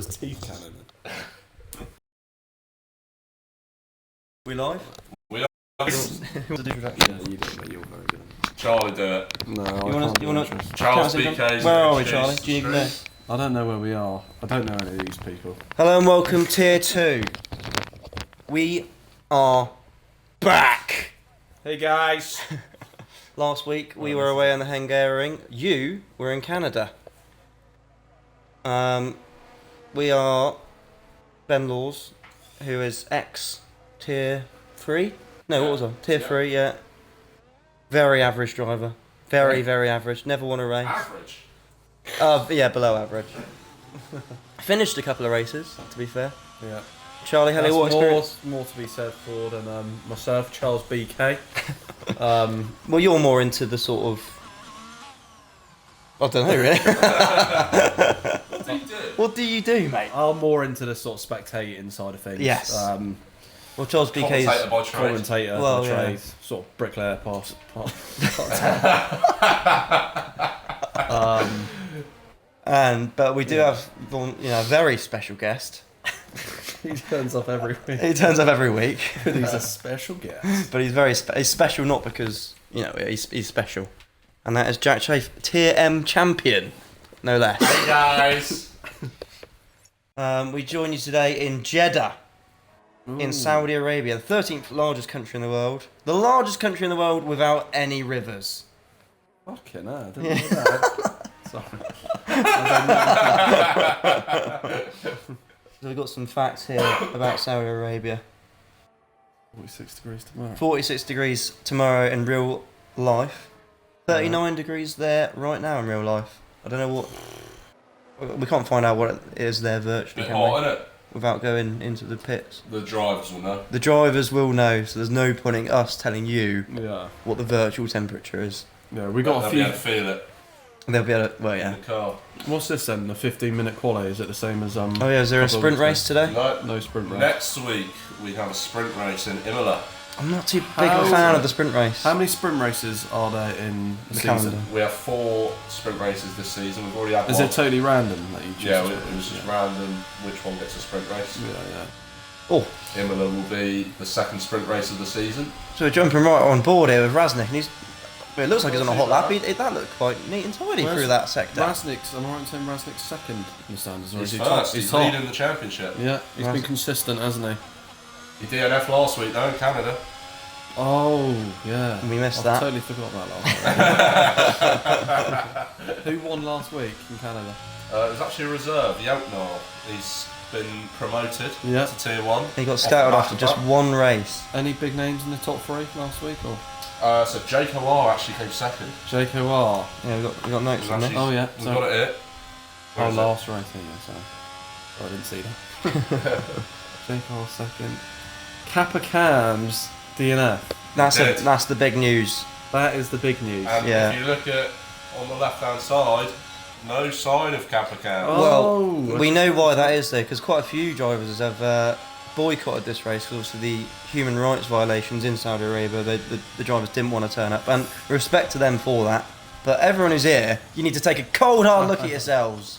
His teeth cannon. We live? We are. Yeah, you do it, mate. You're very good. Charlie, do it. No, You want to? Charles BK's. Where are we, Charlie? Do you even know? I don't know where we are. I don't know any of these people. Hello and welcome, Tier 2. We are back. Hey guys. Last week we were away on the Hungaroring. You were in Canada. We are Ben Laws, who is ex Tier 3. No, what was I? Tier 3, yeah. Very average driver. Very average. Never won a race. Average. Yeah, below average. Finished a couple of races, to be fair. Yeah. Charlie, Helly, what experience? More to be said for than myself, Charles BK. Well, you're more into the sort of... I don't know, really. What do you do? What do you do, mate? I'm more into the sort of spectating side of things. Yes. Well, Charles BK's... Commentator by trade. Commentator Well, by yeah. trade, sort of bricklayer pass. But we do have one, a very special guest. He turns up every week. He turns up every week. He's a special guest. But he's very he's special not because, he's special. And that is Jack Chafe, Tier M champion, no less. Hey guys. We join you today in Jeddah, in Ooh. Saudi Arabia, the 13th largest country in the world. The largest country in the world without any rivers. Fucking hell, I didn't know that. Sorry. So we've got some facts here about Saudi Arabia. 46 degrees tomorrow. 46 degrees tomorrow in real life. 39 degrees there right now in real life. I don't know what... We can't find out what it is there virtually, Bit can hot, we? isn't it? Without going into the pits. The drivers will know. The drivers will know, so there's no point in us telling you Yeah. what the virtual temperature is. Yeah, we got a They'll few. be able to feel it They'll be able to... Well, in yeah. the car. What's this then? The 15-minute quali? Is it the same as Oh yeah, is there a couple of sprint weeks race today? No. No sprint race. Next week we have a sprint race in Imola. I'm not too big of a fan of the sprint race. How many sprint races are there in the The season? calendar. We have 4 sprint races this season. We've already had Is one. it totally random that you choose? Yeah, to it was just random which one gets a sprint race. Yeah. Oh, Imola will be the second sprint race of the season. so we're jumping right on board here with Raznik, and it looks like he's on a hot lap. That looked quite neat and tidy Where's through that sector. Raznik's, am I right in saying Raznik's second in the standards? Or He's is he first. top? He's top. leading the championship. Yeah, he's been Raznik. consistent, hasn't he? He DNF last week though in Canada. Oh, yeah. We missed I that. totally forgot about that. Who won last week in Canada? It was actually a reserve, Yeltnar. He's been promoted Yeah. to Tier 1. He got scouted Off after the just back. one race. Any big names in the top 3 last week? Or So Jake Howar actually came second. Jake O'R? Yeah, we got notes He's on actually- this. Oh, yeah. We've So, got it here. Where is it? last race, yeah, so. Oh, I didn't see that. Jake O'R second. Kappa Cams DNF. That's Did. that's the big news. That is the big news. And Yeah. if you look at on the left hand side, no sign of Caprican. Oh. Well, we know why that is though, because quite a few drivers have boycotted this race because obviously the human rights violations in Saudi Arabia. The drivers didn't want to turn up, and respect to them for that. But everyone who's here, you need to take a cold hard look at yourselves,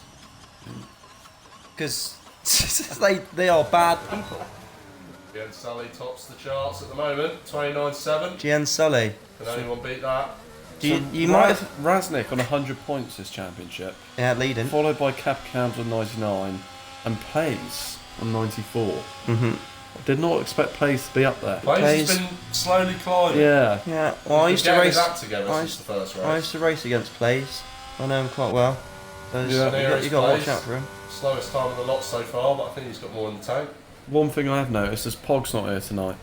because they are bad people. Again, Sully tops the charts at the moment, 29.7. Gian Sully, Can anyone beat that? you might have Raznik on 100 points this championship, leading. followed by Kappa Cams on 99 and Pace on 94. Mhm. I did not expect Pace to be up there. Plays has been slowly climbing. Yeah. Yeah. Well, I He's used to getting race. his act together I since the first race. I used to race against Plays. I know him quite well. So Yeah. you got to watch out for him. Slowest time of the lot so far, but I think he's got more in the tank. One thing I have noticed is Pog's not here tonight.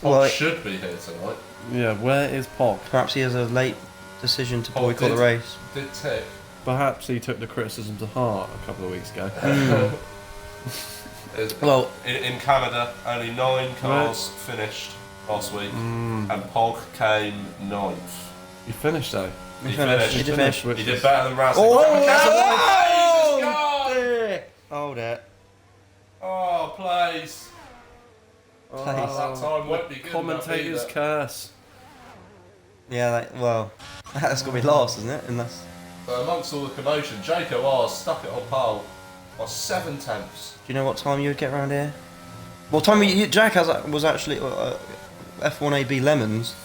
Well, Well, should be here tonight. Yeah, where is Pog? perhaps he has a late decision to Oh, boycott the did- race. Did tick. Perhaps he took the criticism to heart a couple of weeks ago. Well, In Canada, only 9 cars finished last week, and Pog came 9th. He finished though. he He finished. finished. He did finish. which He did is- better than Raznik. Oh, Oh, hold it. oh, please. Please. That time won't be good Commentator's enough curse. Yeah, well, that's got to be last, isn't it? Unless But amongst all the commotion, Jake O'R's stuck it on pole. By 7/10. Do you know what time you would get around here? What time Jack was actually F1AB Lemons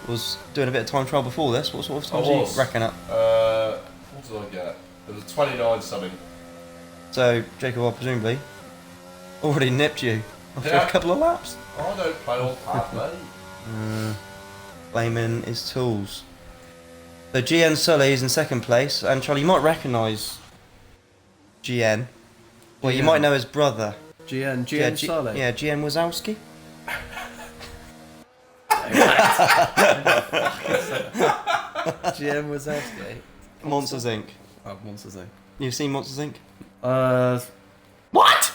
was doing a bit of time trial before this. What sort of time do you reckon at? What did I get? It was 29 something. So Jacob, presumably, already nipped you after a couple of laps. I don't play all pad, mate. Blaming his tools. So GN Sully is in second place, and Charlie, you might recognise GN. Well, you might know his brother. GN Sully. Yeah, GN Wazowski. GM was Wazowski. Monsters Inc. Oh, Monsters Inc. You've seen Monsters Inc? What?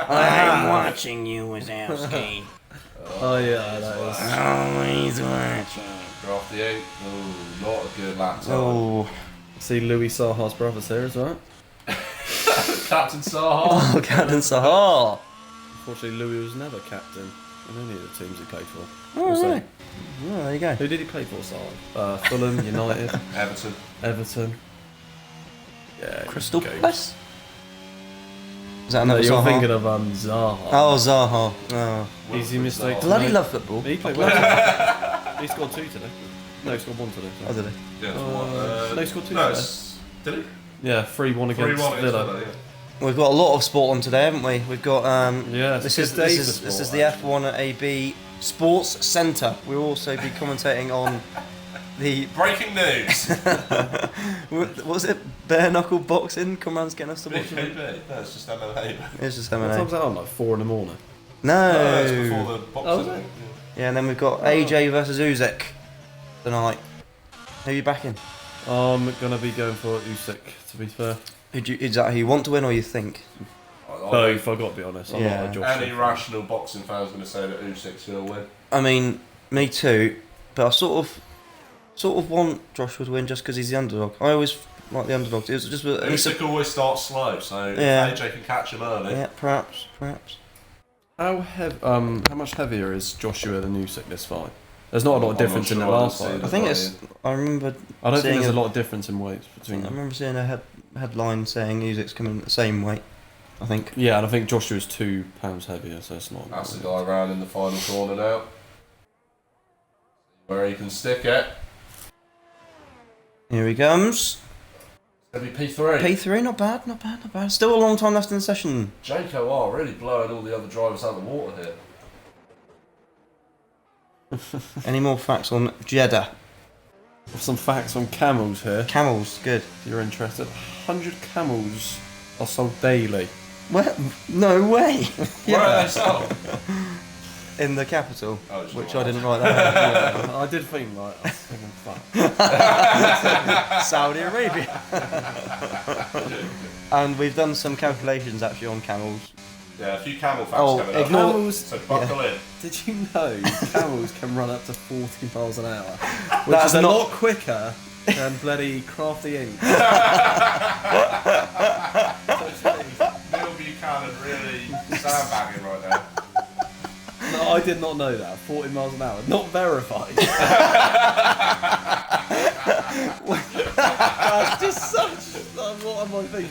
I'm watching you, Wazowski. Oh yeah, that is. Always watching. Draft the 8. Oh, not a good lap time. Oh. See Louis Saha's brothers here as well. Captain Saha. Oh, Captain Sahar. Unfortunately, Louis was never captain in any of the teams he played for. Oh, Also, really? Oh, there you go. who did he play for, Saha? Fulham, United, Everton. Yeah, he Crystal was Palace? Is that No, another you're Zaha? thinking of Zaha. Oh, Zaha. Oh. Easy mistake. Bloody No. love football. He played well. He scored 2 today. No, he scored 1 today. Oh, did he? Yeah, No, he scored 2 no, today. did he? Yeah, 3-1 against 3-1 Villa. yeah. We've got a lot of sport on today, haven't we? We've got Yeah, this it's is a good day this for is sport, the F1ABEEZ Sports Centre. We'll also be commentating on the Breaking news. what was it bare knuckle boxing? Conrad's getting us to watch it. BKB. No, it's just MMA. It's just What time's MMA. that on? Like 4 in the morning. No, it's No. before the boxing. Oh, is it? Yeah, and then we've got AJ versus Usyk tonight. Who are you backing? I'm gonna be going for Usyk, to be fair. Is that who you want to win or you think? Both, I've got to be honest. I'm Yeah. not a Josh. Any rational boxing fan's going to say that Usyk's going to win. I mean, me too, but I sort of want Joshua to win just because he's the underdog. I always like the underdog. It was just Usyk always starts slow, so Yeah. if AJ can catch him early. yeah, perhaps. How much heavier is Joshua than Usyk this fight? There's not a lot of I'm not difference in sure, the I last haven't fight. seen I think it's. I remember. I don't think seeing there's a lot of difference in weights between I them. remember seeing a headline saying Usyk's coming at the same weight. I think. Yeah, and I think Joshua's 2 pounds heavier, so it's not. That's the guy round in the final corner now. Where he can stick it. Here he comes. It's going to be P3. P3, not bad. Still a long time left in the session. Jaco are really blowing all the other drivers out of the water here. Any more facts on Jeddah? Some facts on camels here, Camels, good. if you're interested. 100 camels are sold daily. Well, no way. Where are they sold? In the capital, Oh, it's which not I didn't write that down. I did think, like, I was thinking, fuck. Saudi Arabia. And we've done some calculations actually on camels. Yeah, a few camel facts Oh, coming up. ignore- Camels, So buckle in. did you know camels can run up to 40 miles an hour? Which That's is a not- lot quicker than bloody Crafty Inc. Neil Buchanan really sandbagging right now. No, I did not know that. 40 miles an hour. Not verified. That's just such... What am I thinking?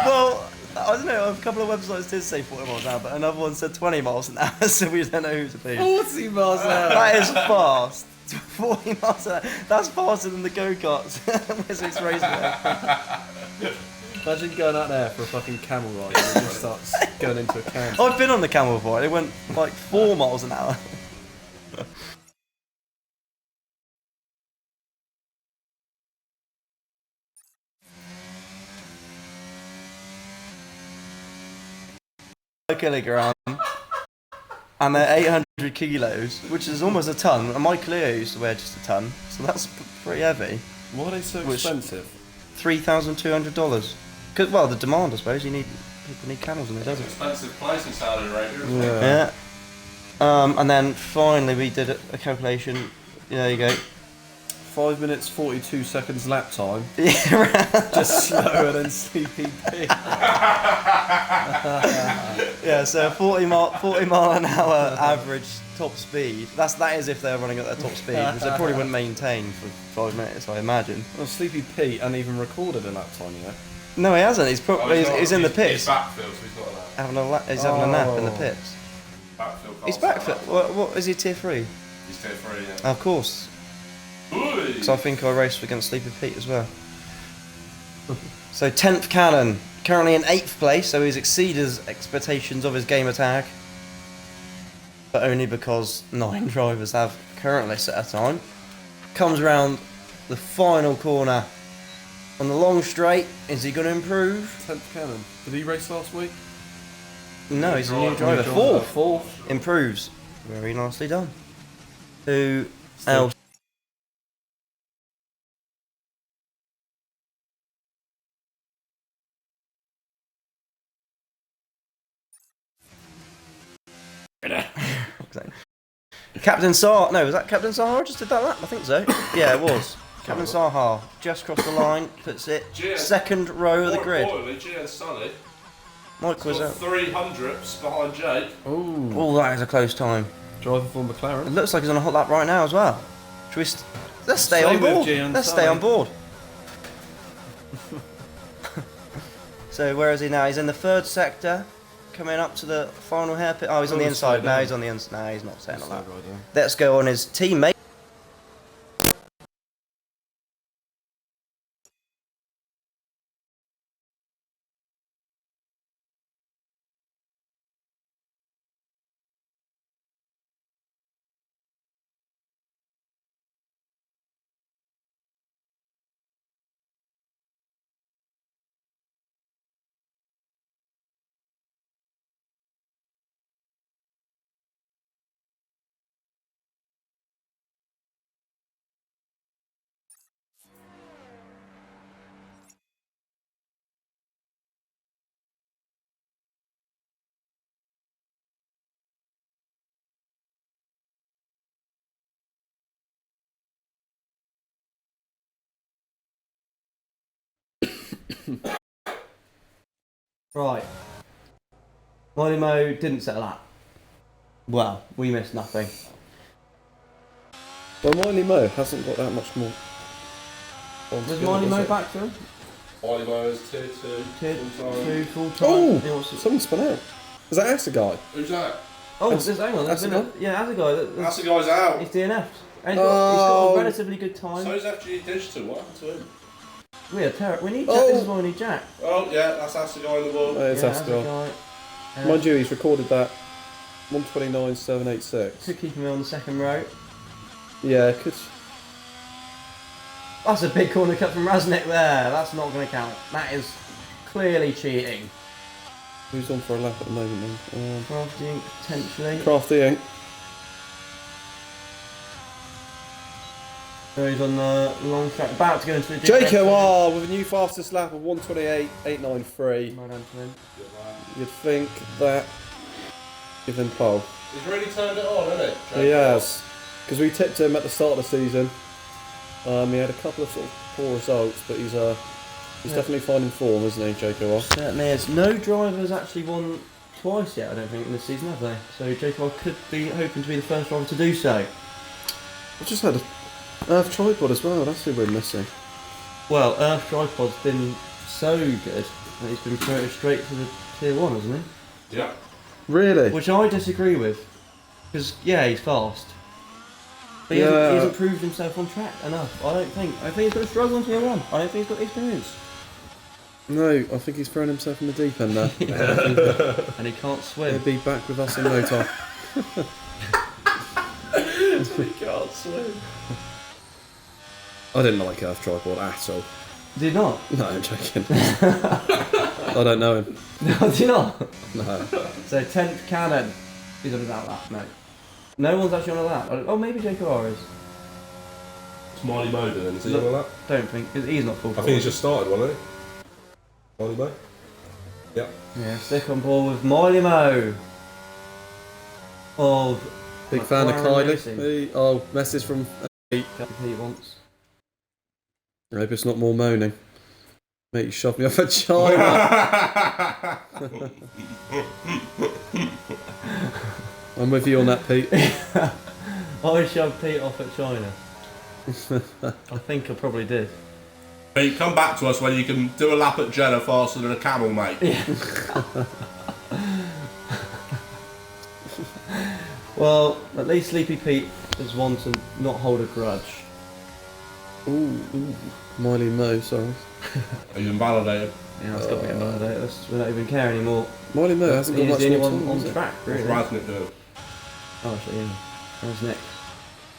Well, I don't know, a couple of websites did say 40 miles an hour, but another one said 20 miles an hour, so we don't know who to believe. 40 miles an hour. That is fast. 40 miles an hour. That's faster than the go-karts. Wessex Raceway. Imagine going out there for a fucking camel ride and it just starts going into a can. I've been on the camel before, it went like 4 miles an hour. A kilogram, and they're 800 kilos, which is almost a ton. And my Clio used to weigh just a ton, so that's pretty heavy. Why are they so Which- expensive? $3,200. Cause well, the demand, I suppose. People need camels in the desert. Expensive place in Saudi Arabia, isn't it? Yeah. Yeah. And then finally we did a calculation. There you go. 5 minutes 42 seconds lap time. Yeah, Just slower than CPP. yeah. So 40 mile an hour average top speed. That is if they're running at their top speed, which they probably wouldn't maintain for 5 minutes, I imagine. Well, Sleepy Pete hasn't even recorded a lap time yet. No, he hasn't. He's probably he's in the pits. He's backfield, so he's not allowed. He's having a nap in the pits. Backfield. He's backfield. What is he, tier 3? He's tier 3, yeah. Of course. Because I think I raced against Sleepy Pete as well. So 10th Cannon, currently in 8th place, so he's exceeded his expectations of his gamer tag. But only because 9 drivers have currently set a time. Comes around the final corner on the long straight. Is he going to improve? 10th Cannon. Did he race last week? No, he's a new driver. Fourth. Improves. Very nicely done. Who else? Captain Sar. No, was that Captain Sahar? Just did that lap? I think so. Yeah, it was. Captain Sahar just crossed the line, puts it second row of the grid. Gian Sully. Mike was out. 300ths behind Jake. Oh, that is a close time. Driving for It McLaren. looks like he's on a hot lap right now as well. Should we? Let's stay on board. Let's stay on board. So where is he now? He's in the 3rd sector, coming up to the final hairpin. Oh, he's on the inside. No, he's on the inside. No, he's not staying on that. Let's go on his teammate. Right. Molly Mo didn't set a lap. Well, we missed nothing. Well, Miley Mo hasn't got that much more. Was Molly Mo back to him? Molly Mo is tier 2. Tier full-time. 2 full time. Oh! Someone spun out. Is that Asa guy? Who's that? Oh, hang on. There's been a, yeah, as a guy. That's the guy's out. He's DNF'd. And he's got a relatively good time. So is FG Digital. What happened to him? We need Jack. This is why we need Jack. Oh, yeah, that's the guy in the ball. It's Asa guy. Mind you, he's recorded that 129.786. Could keep him on the second row. Yeah, could. That's a big corner cut from Raznik there. That's not going to count. That is clearly cheating. Who's on for a lap at the moment then? Crafty Inc. potentially. Crafty Inc. So he's on the long track, about to go into the Jaco with a new fastest lap of 128.893. Well done to him. You'd think that give him pole. He's really turned it on, hasn't he? He has, because we tipped him at the start of the season. He had a couple of sort of poor results, but he's definitely finding form, isn't he, Jaco? Certainly is. No driver's actually won twice yet, I don't think, in this season, have they? So Jaco could be hoping to be the first driver to do so. I just had a Earth tripod as well. That's who we're missing. Well, Earth tripod's been so good that he's been promoted straight to the tier 1, hasn't he? Yeah. Really? Which I disagree with, because yeah, he's fast. But he hasn't proved himself on track enough. I think he's going to struggle in tier 1. I don't think he's got the experience. No, I think he's thrown himself in the deep end there. And he can't swim. He'll be back with us in no time. He can't swim. I didn't like Earth tripod at all. Did you not? No, I'm joking. I don't know him. No, did you not? No. So 10th Cannon. He's on his out lap, no. No one's actually on a lap. Oh, maybe Jaco is. It's Miley Mo doing, is he on that? Don't think, because he's not full I think he's just started one, hasn't he? Miley Mo? Yep. Yeah, stick on board with Miley Mo. Big fan of McLaren Kylie. Racing. Oh, message from Pete once. I hope it's not more moaning. Mate, you shoved me off at China. I'm with you on that, Pete. I shoved Pete off at China. I think I probably did. Pete, come back to us when you can do a lap at Jeddah faster than a camel, mate. Well, at least Sleepy Pete is one to not hold a grudge. Ooh. Miley Mo, sorry. Are you invalidated? Yeah, it's got to be invalidated. We don't even care anymore. Miley Mo hasn't got He's much the only more one time, on is it? track, really. What's Raznik doing? Oh, actually, yeah. How's Nick?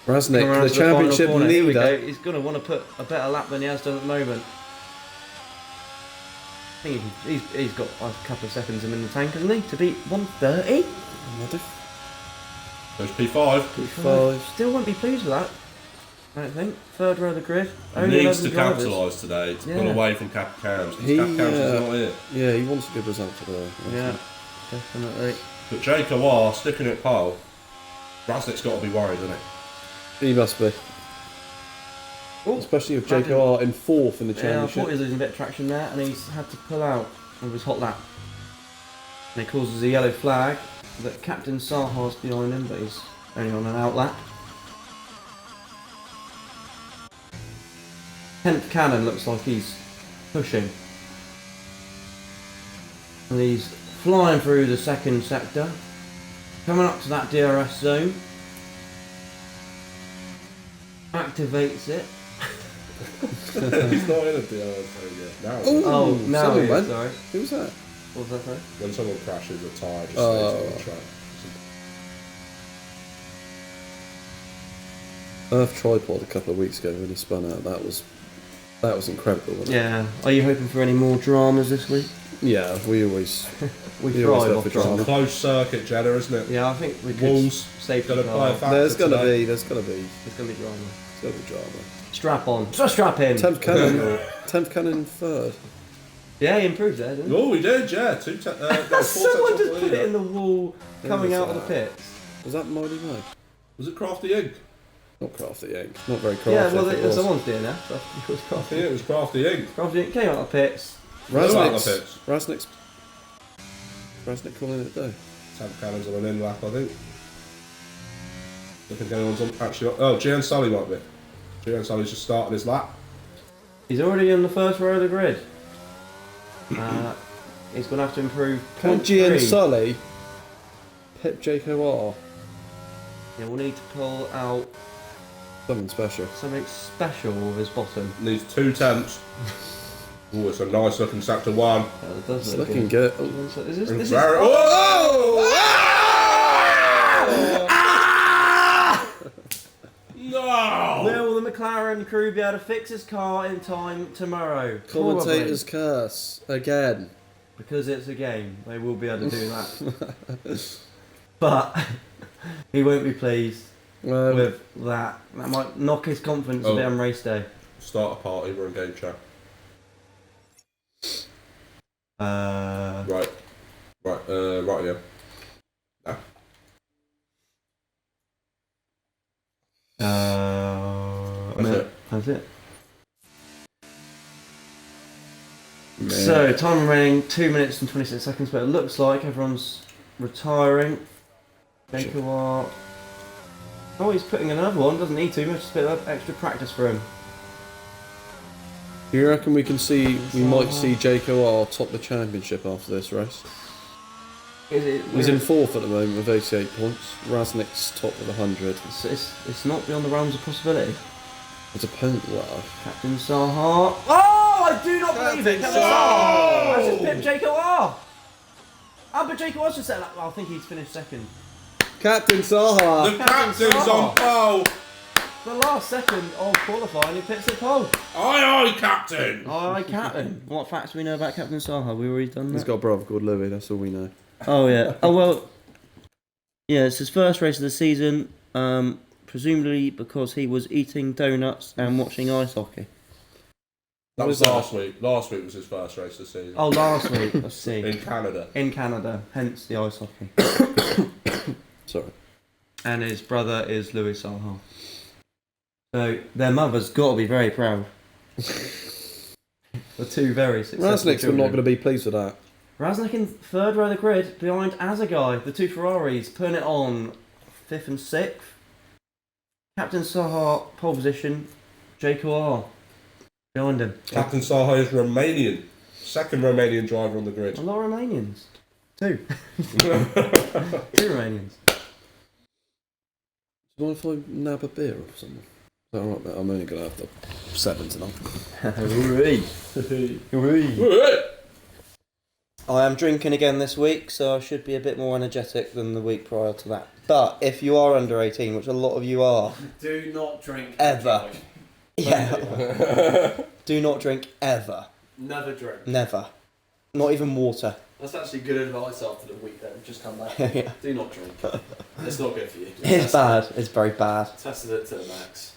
Raznik, Coming around the to final championship corner. Here we go. leader. He's going to want to put a better lap than he has done at the moment. I think he's got a couple of seconds in the tank, hasn't he? To beat 130? There's P5. P5. Still won't be pleased with that, I don't think. Third row of the grid. He Only needs 11 to drivers. capitalise today to Yeah. pull away from Cap Cams. He, Cap Cams is not here. Yeah, he wants a good result today. Yeah, definitely. But Jacob R sticking at pole. Raznik's got to be worried, isn't he? He must be. Ooh, Especially with that Jacob R in 4th in the Yeah, I championship. thought he was losing a bit of traction there, and he's had to pull out of his hot lap. And it causes a yellow flag that Captain Saha's behind him, but he's only on an out lap. 10th Cannon looks like he's pushing. And he's flying through the second sector. Coming up to that DRS zone. Activates it. He's not in a DRS zone yet. Now, Ooh, Oh, now someone he is, went. sorry. Who was that? What was that, sorry? when someone crashes, a tyre just stays on the track. Earth Tripod a couple of weeks ago when he spun out. That was incredible, wasn't it? Yeah. Are you hoping for any more dramas this week? Yeah, we always We We always thrive go off for drama. drama. Close circuit, Jeddah, isn't it? Yeah, I think we could Wolves safety gonna car. play a factor there's gonna today. be There's gonna be drama. drama. Strap on. Strap in. 10th cannon, 10th cannon third. Yeah, he improved there, didn't he? Oh, we did, yeah. Four Someone tenths just off the put it leader. in the wall coming was out of the that? pits. Was that Miley Mo? Was it Crafty Ink? Not Crafty Ink. Not very crafty. Yeah, well, if it was. someone's doing that. So it was I Crafty. think it was Crafty Ink. Crafty came out of the pits. Out of the Raznik's pits. Raznik calling it though. 10 cannons on an in lap, I think. I don't think anyone's on. Actually, oh, Gian Sully might be. Gian Sully's just started his lap. He's already in the first row of the grid. He's going to have to improve. Can 0.3. Gian Sully pip Jaco R? Yeah, we'll need to pull out Something special. something special with his bottom. Needs 2 tenths. Oh, it's a nice looking sector 1. It does It's look looking good. good. So is this, And this is, very- No! will the McLaren crew be able to fix his car in time tomorrow? Commentator's Probably. curse again. Because it's a game, they will be able to do that. But he won't be pleased with that. That might knock his confidence a bit on race day. Start a party, we're in game chat. Right, yeah. That's it. That's it. So, time remaining 2 minutes and 26 seconds, but it looks like everyone's retiring. Jacob. Oh, he's putting another one, doesn't need to, just a bit of extra practice for him. Do you reckon we might see Jaco R top the championship after this race? He's in 4th at the moment with 88 points. Raznik's top with 100. It's not beyond the realms of possibility. His opponent, wow. Captain Saha. Oh, I do not believe it. Captain Saha. That's just pipped Jacob R. Oh, but Jacob R's just said that. Well, I think he's finished second. Captain Saha! The captain's on pole! The last second of qualifying, he pits at pole. Aye, aye, captain! Aye, Captain. What facts do we know about Captain Saha? We already done that. He's got a brother called Louis, that's all we know. Oh, yeah. Oh, well. Yeah, it's his first race of the season. Presumably because he was eating donuts and watching ice hockey. That was last week. Last week was his first race of the season. Oh, last week. Let's see. In Canada. In Canada, hence the ice hockey. Sorry. And his brother is Louis Saha. So their mother's got to be very proud. The two very successful Raznik's not going to be pleased with that. Raznik in third row of the grid, behind Azagai, the two Ferraris, putting it on 5th and 6th. Captain Sahar, pole position, Jayco R behind him. Captain Saha is Romanian. Second Romanian driver on the grid. A lot of Romanians. Two. Two Romanians. Do you mind if I nab a beer or something? Is that alright, mate? I'm only going to have the 7 tonight. I am drinking again this week, so I should be a bit more energetic than the week prior to that. But if you are under 18, which a lot of you are, Do not drink ever. Yeah. Do not drink ever. Never drink. Never. Not even water. That's actually good advice after the week that we've just come back. Yeah. Do not drink. It's not good for you. It's bad. It's very bad. Tested it to the max.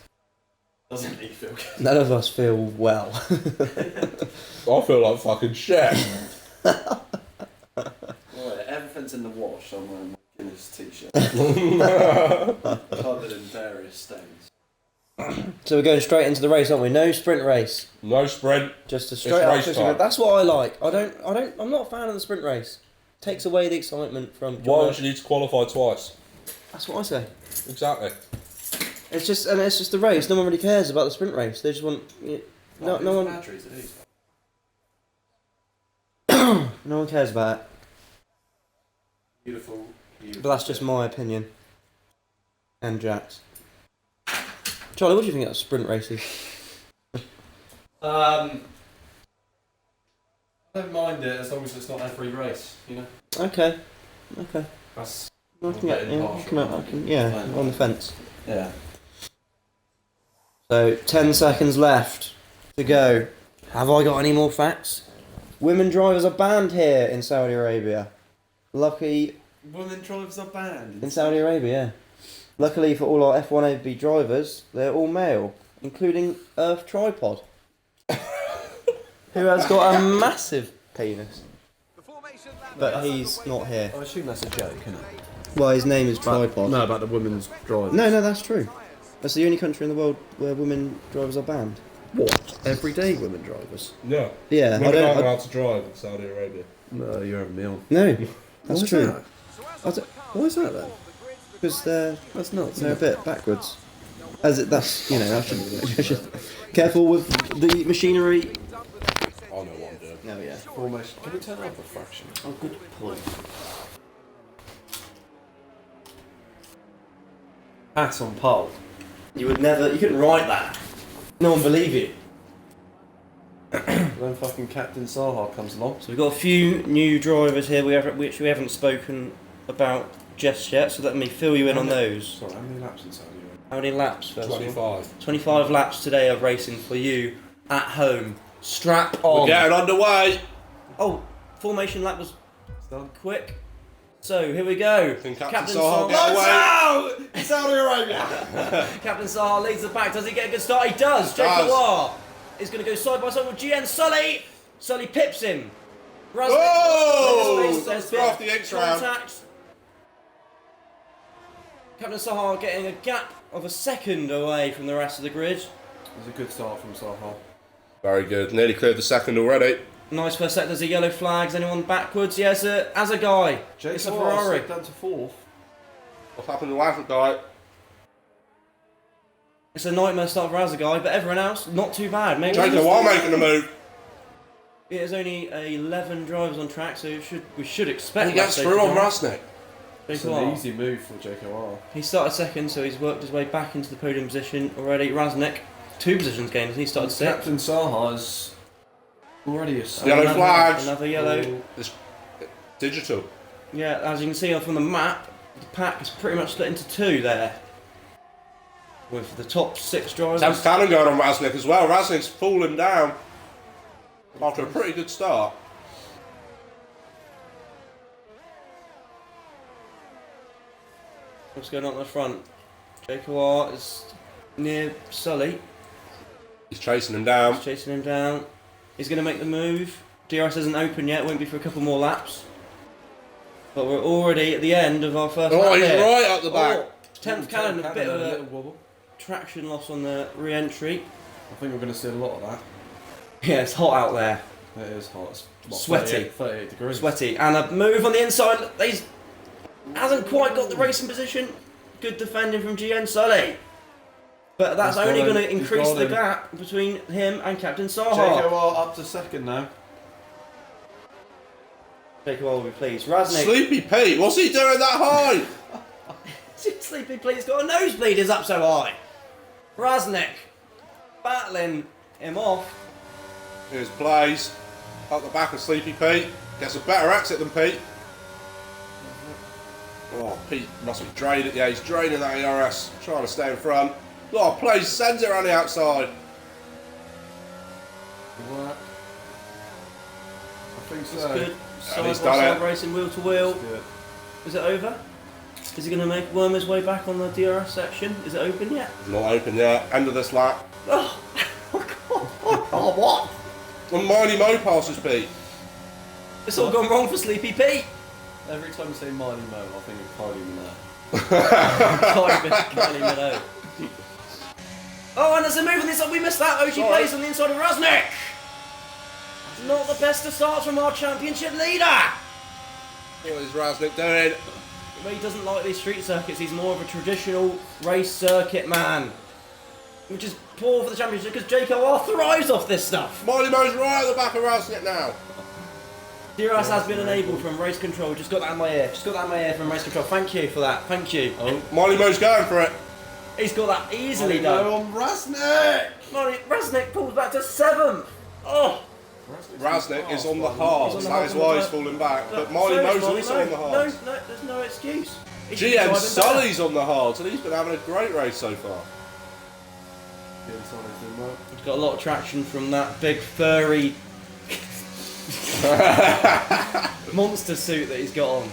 Doesn't make you feel good. None of us feel well. I feel like fucking shit. Right, everything's in the wash. I'm wearing my Guinness t-shirt. Covered in various stains. So we're going straight into the race, aren't we? No sprint race. No sprint. Just a straight up race sprint. time. That's what I like. I'm not a fan of the sprint race. Takes away the excitement from. Why would you need to qualify twice? That's what I say. Exactly. It's just the race. No one really cares about the sprint race. They just want. No one. Batteries are these? No one cares about it. Beautiful. But that's just my opinion. And Jack's. Charlie, what do you think of sprint races? I don't mind it as long as it's not every race, you know? Okay. That's I can, yeah, on the fence. yeah. So, 10 seconds left to go. Have I got any more facts? Women drivers are banned here in Saudi Arabia. Lucky... Women drivers are banned. In Saudi Arabia, yeah. Luckily for all our F1ABEEZ drivers, they're all male, including Earth Tripod, who has got a massive penis. But he's not here. I assume that's a joke, isn't it? Well, his name is Tripod. No, about the women's drivers. No, that's true. That's the only country in the world where women drivers are banned. What? Everyday women drivers? No. Yeah, Women aren't allowed to drive in Saudi Arabia. No, you're having me on. No, that's Why is true. that? Why is that then? Because That's nuts. they're a bit backwards. As it, that's, you know, I shouldn't. Careful with the machinery. I know what I'm doing. No, yeah. Almost. Can we turn up a fraction? Oh, good point. Hat on pole. You couldn't write that. No one believe you. Then fucking Captain Sahar comes along. So we've got a few new drivers here which we haven't spoken about just yet, so let me fill you in on those. Sorry, how many laps in Saudi Arabia? How many laps first? 25. 25 laps today of racing for you at home. Strap on. We're getting underway. Oh, formation lap was Done. quick. So here we go. Can Captain Sahar get away? Out! Saudi Arabia! Captain Sahar leads the pack. Does he get a good start? He does. Does. Jayco is going to go side by side with GN Sully. Sully pips him. Oh! There's Throw off the X round. contact. Captain Sahar getting a gap of a second away from the rest of the grid. It was a good start from Sahar. Very good. Nearly cleared the second already. Nice first set. There's a yellow flags. Anyone backwards? Yes, as a guy. It's a Ferrari. Down to fourth. What's happened to the last guy? It's a nightmare start for Azagai, but everyone else, not too bad. Maybe Jayco while making the move. it is only 11 drivers on track, so we should expect. He gets through on Rasnik. It's an easy move for Jayco. He started second, so he's worked his way back into the podium position already. Raznik, 2 positions gained, he started sixth. Captain Sahar's already a Yellow flags. Another yellow. It's digital. Yeah, as you can see from the map, the pack is pretty much split into 2 there. With the top 6 drivers. Sam's cannon going on Rasnik as well. Rasnik's falling down after a pretty good start. What's going on at the front? Jayco is near Sully. He's chasing him down. He's chasing him down. He's going to make the move. DRS isn't open yet, won't be for a couple more laps. But we're already at the end of our first lap. Oh, he's here. right up the back. 10th cannon, a bit of a wobble. traction loss on the re-entry. I think we're going to see a lot of that. Yeah, it's hot out there. It is hot. It's what, Sweaty. 38 degrees. Sweaty. And a move on the inside. He hasn't quite got the racing position. Good defending from GN Sully. But that's He's got only him. going to He's increase got the him. gap between him and Captain Saha. JKR up to second now. JKR will be pleased. Raznik. Sleepy Pete, what's he doing that high? Sleepy Pete's got a nosebleed, he's up so high. Raznik battling him off. Here's Blaze, up the back of Sleepy Pete. Gets a better exit than Pete. Oh, Pete must be draining. Yeah, he's draining that ERS, trying to stay in front. Oh, Blaze sends it around the outside. Good work. I think That's so. good. Side by he's done side it. racing, wheel to wheel. Good. Is it over? Is he going to worm his way back on the DRS section? Is it open yet? Not open yet. End of this lap. Oh, oh what? And Miley Mo passes Pete. It's all gone wrong for Sleepy Pete. Every time you say Miley Mo, I think of Kylie Minogue. Kylie Minogue. Oh, and there's a move on the inside. We missed that. OG Sorry. plays on the inside of Raznik. Not the best of starts from our championship leader. What is Raznik doing? But he doesn't like these street circuits. He's more of a traditional race circuit man. Which is poor for the championship because JKR thrives off this stuff. Miley Mo's right at the back of Raznik now. DRS has been enabled from race control. Just got that in my ear. Just got that in my ear from race control. Thank you for that. Thank you. Oh, Miley Mo's going for it. He's got that easily Miley done. Mo on Raznik! Raznik pulls back to 7th. Oh. Raznik is on the hards. That is why he's falling back. But Miley So Mo's is Miley also Mo. on the hards. No, there's no excuse. He should be GM driving Sully's on the hards, and he's been having a great race so far. better. He's got a lot of traction from that big furry monster suit that he's got on.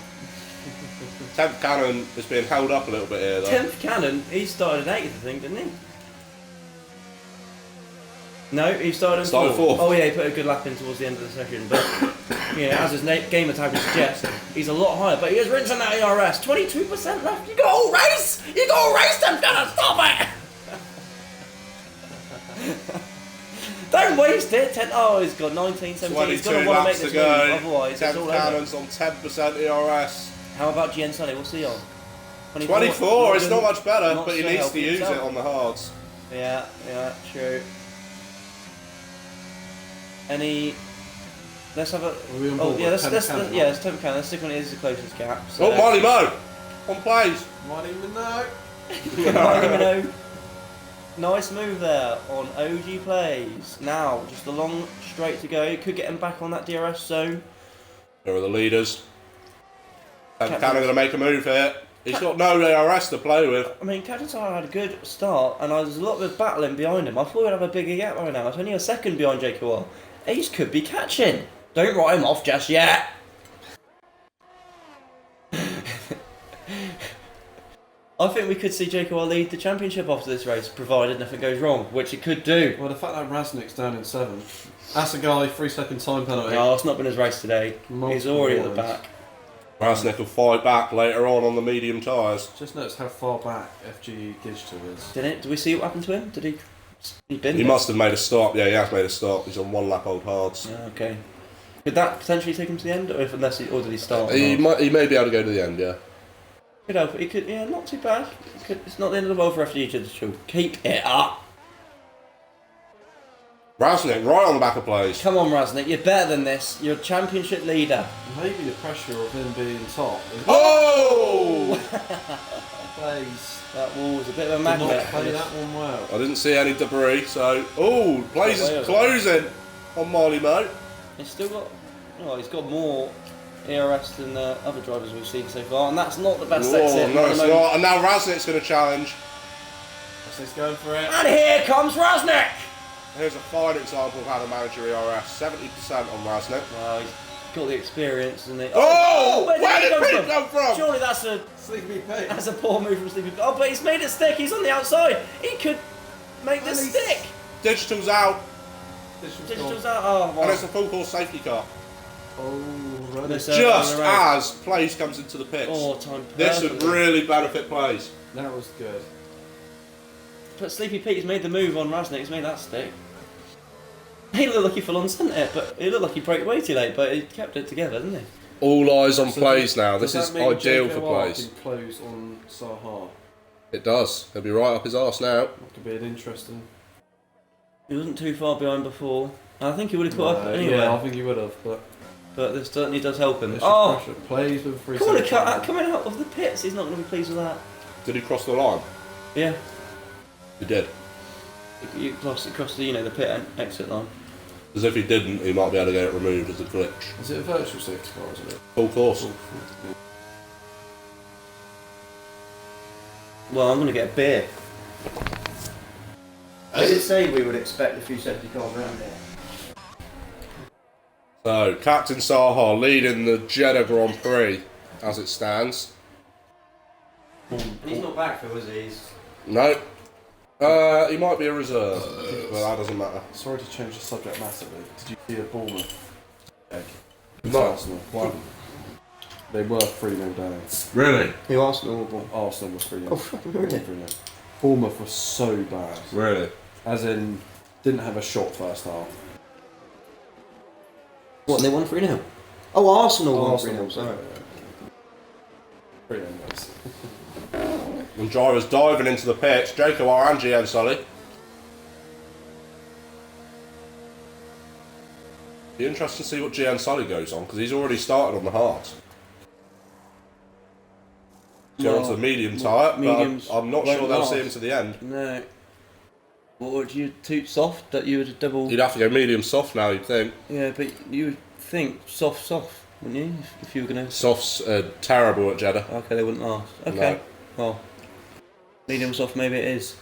10th Cannon is being held up a little bit here, though. 10th Cannon, he started in 8th, I think, didn't he? No, he started in Started 4th. fourth. Oh yeah, he put a good lap in towards the end of the session, but yeah, as his gamer tag would suggest, he's a lot higher, but he is rinsing that ERS. 22% left. You got all race! You got all race, 10th Cannon, stop it! Don't waste it. Oh, he's got 19, 17. He's going 22 to want to make laps this to move, go. otherwise it's 10th all over. Cannon's on 10% ERS. How about GN Sunny? What's he on? 24, it's not much better, Not but he so needs to healthy use himself. it on the hards. Yeah, true. Any? Let's have a. Are we on Oh board yeah, with let's 10th Cannon? yeah, let's 10th Cannon. Let's stick on it. Is the closest gap. So Oh, Miley Mo! On plays! Might even know. Miley Mo. Nice move there on OG plays. Now just a long straight to go. Could get him back on that DRS zone. Here are the leaders. 10th Captain- Cannon going to make a move here. He's got no ARS to play with. I mean, Captain Sahara had a good start, and there's a lot of battling behind him. I thought we'd have a bigger gap right now. It's only a second behind JKR. Ace could be catching. Don't write him off just yet. I think we could see JKR lead the championship after this race, provided nothing goes wrong, which it could do. Well, the fact that Raznik's down in 7th, that's a guy 3-second time penalty. No, it's not been his race today. He's Multiple already at the warnings. back. Raznik will fight back later on the medium tyres. Just notice how far back FGE Digital is. Did we see what happened to him? Did he? He binned He it? must have made a stop. Yeah, he has made a stop. He's on 1 lap old hards. Yeah, okay. Could that potentially take him to the end, or did he start? He may be able to go to the end, yeah. Could help. He could. Yeah, not too bad. It's not the end of the world for FDG Digital. Keep it up. Raznik right on the back of plays. Come on, Raznik. You're better than this. You're a championship leader. Maybe the pressure of him being top. Oh! Plays. That wall was a bit of a Did not magnet. play that one well. I didn't see any debris, so... Oh, plays is closing on Marley Mo. He's still got. Oh, he's got more ERS than the other drivers we've seen so far, and that's not the best Oh, exit. no, it's not. And now Raznik's going to challenge. Raznik's going for it. And here comes Raznik. Here's a fine example of how to manage your ERS. 70% on Raznik. Well, he's got the experience, and Oh! where Where he did Pete come from? Surely that's a Sleepy Pete. That's a poor move from Sleepy. Oh, but he's made it stick. He's on the outside. He could make this And he's- stick. Digital's out. Digital's out. Oh, And wow. it's a full course safety car. Oh, right. This, Just on the road. as Plays comes into the pits. Oh, time This would perfectly. really benefit Plays. That was good. But Sleepy Pete's made the move on Raznik. He's made that stick. He looked like he full on sent it, but it looked like he broke way too late. But he kept it together, didn't he? All eyes on plays now. Does This that is mean ideal for JKR plays. can close on Sahar? It does. He'll be right up his arse now. That could be an interesting. He wasn't too far behind before. I think he would have caught up anyway. Yeah, I think he would have, but this certainly does help him. it's Oh, just pressure. Plays with 3 come on, seconds. coming out of the pits. He's not going to be pleased with that. Did he cross the line? Yeah, He did. you crossed the the pit and exit line. As if he didn't, he might be able to get it removed as a glitch. Is it a virtual safety car, isn't it? Full course. Well, I'm going to get a beer. Did it say we would expect a few safety cars around here? So, Captain Sahar leading the Jeddah Grand Prix as it stands. He's not back for, is he? No. He might be a reserve, but that doesn't matter. Sorry to change the subject massively. Did you see a Bournemouth egg? No. Arsenal. One. They were 3-0 down. Really? Who Arsenal? Arsenal was 3-0. Oh, fucking really? 3-0. Bournemouth was so bad. Really? As in, didn't have a shot first half. What, they won 3-0? Oh, Arsenal won Arsenal 3-0, sorry. 3-0 guys. And drivers diving into the pitch. JKR and GM Sully. Be interesting to see what GM Sully goes on, because he's already started on the hards. Going on to the medium tyre, but mediums I'm not won't sure they'll see him last. to the end. No. What would you toot soft? That you would double. You'd have to go medium soft now, you'd think. Yeah, but you would think soft, wouldn't you? If you were gonna. Soft's terrible at Jeddah. Okay, they wouldn't last. Okay. Well, medium soft maybe it is.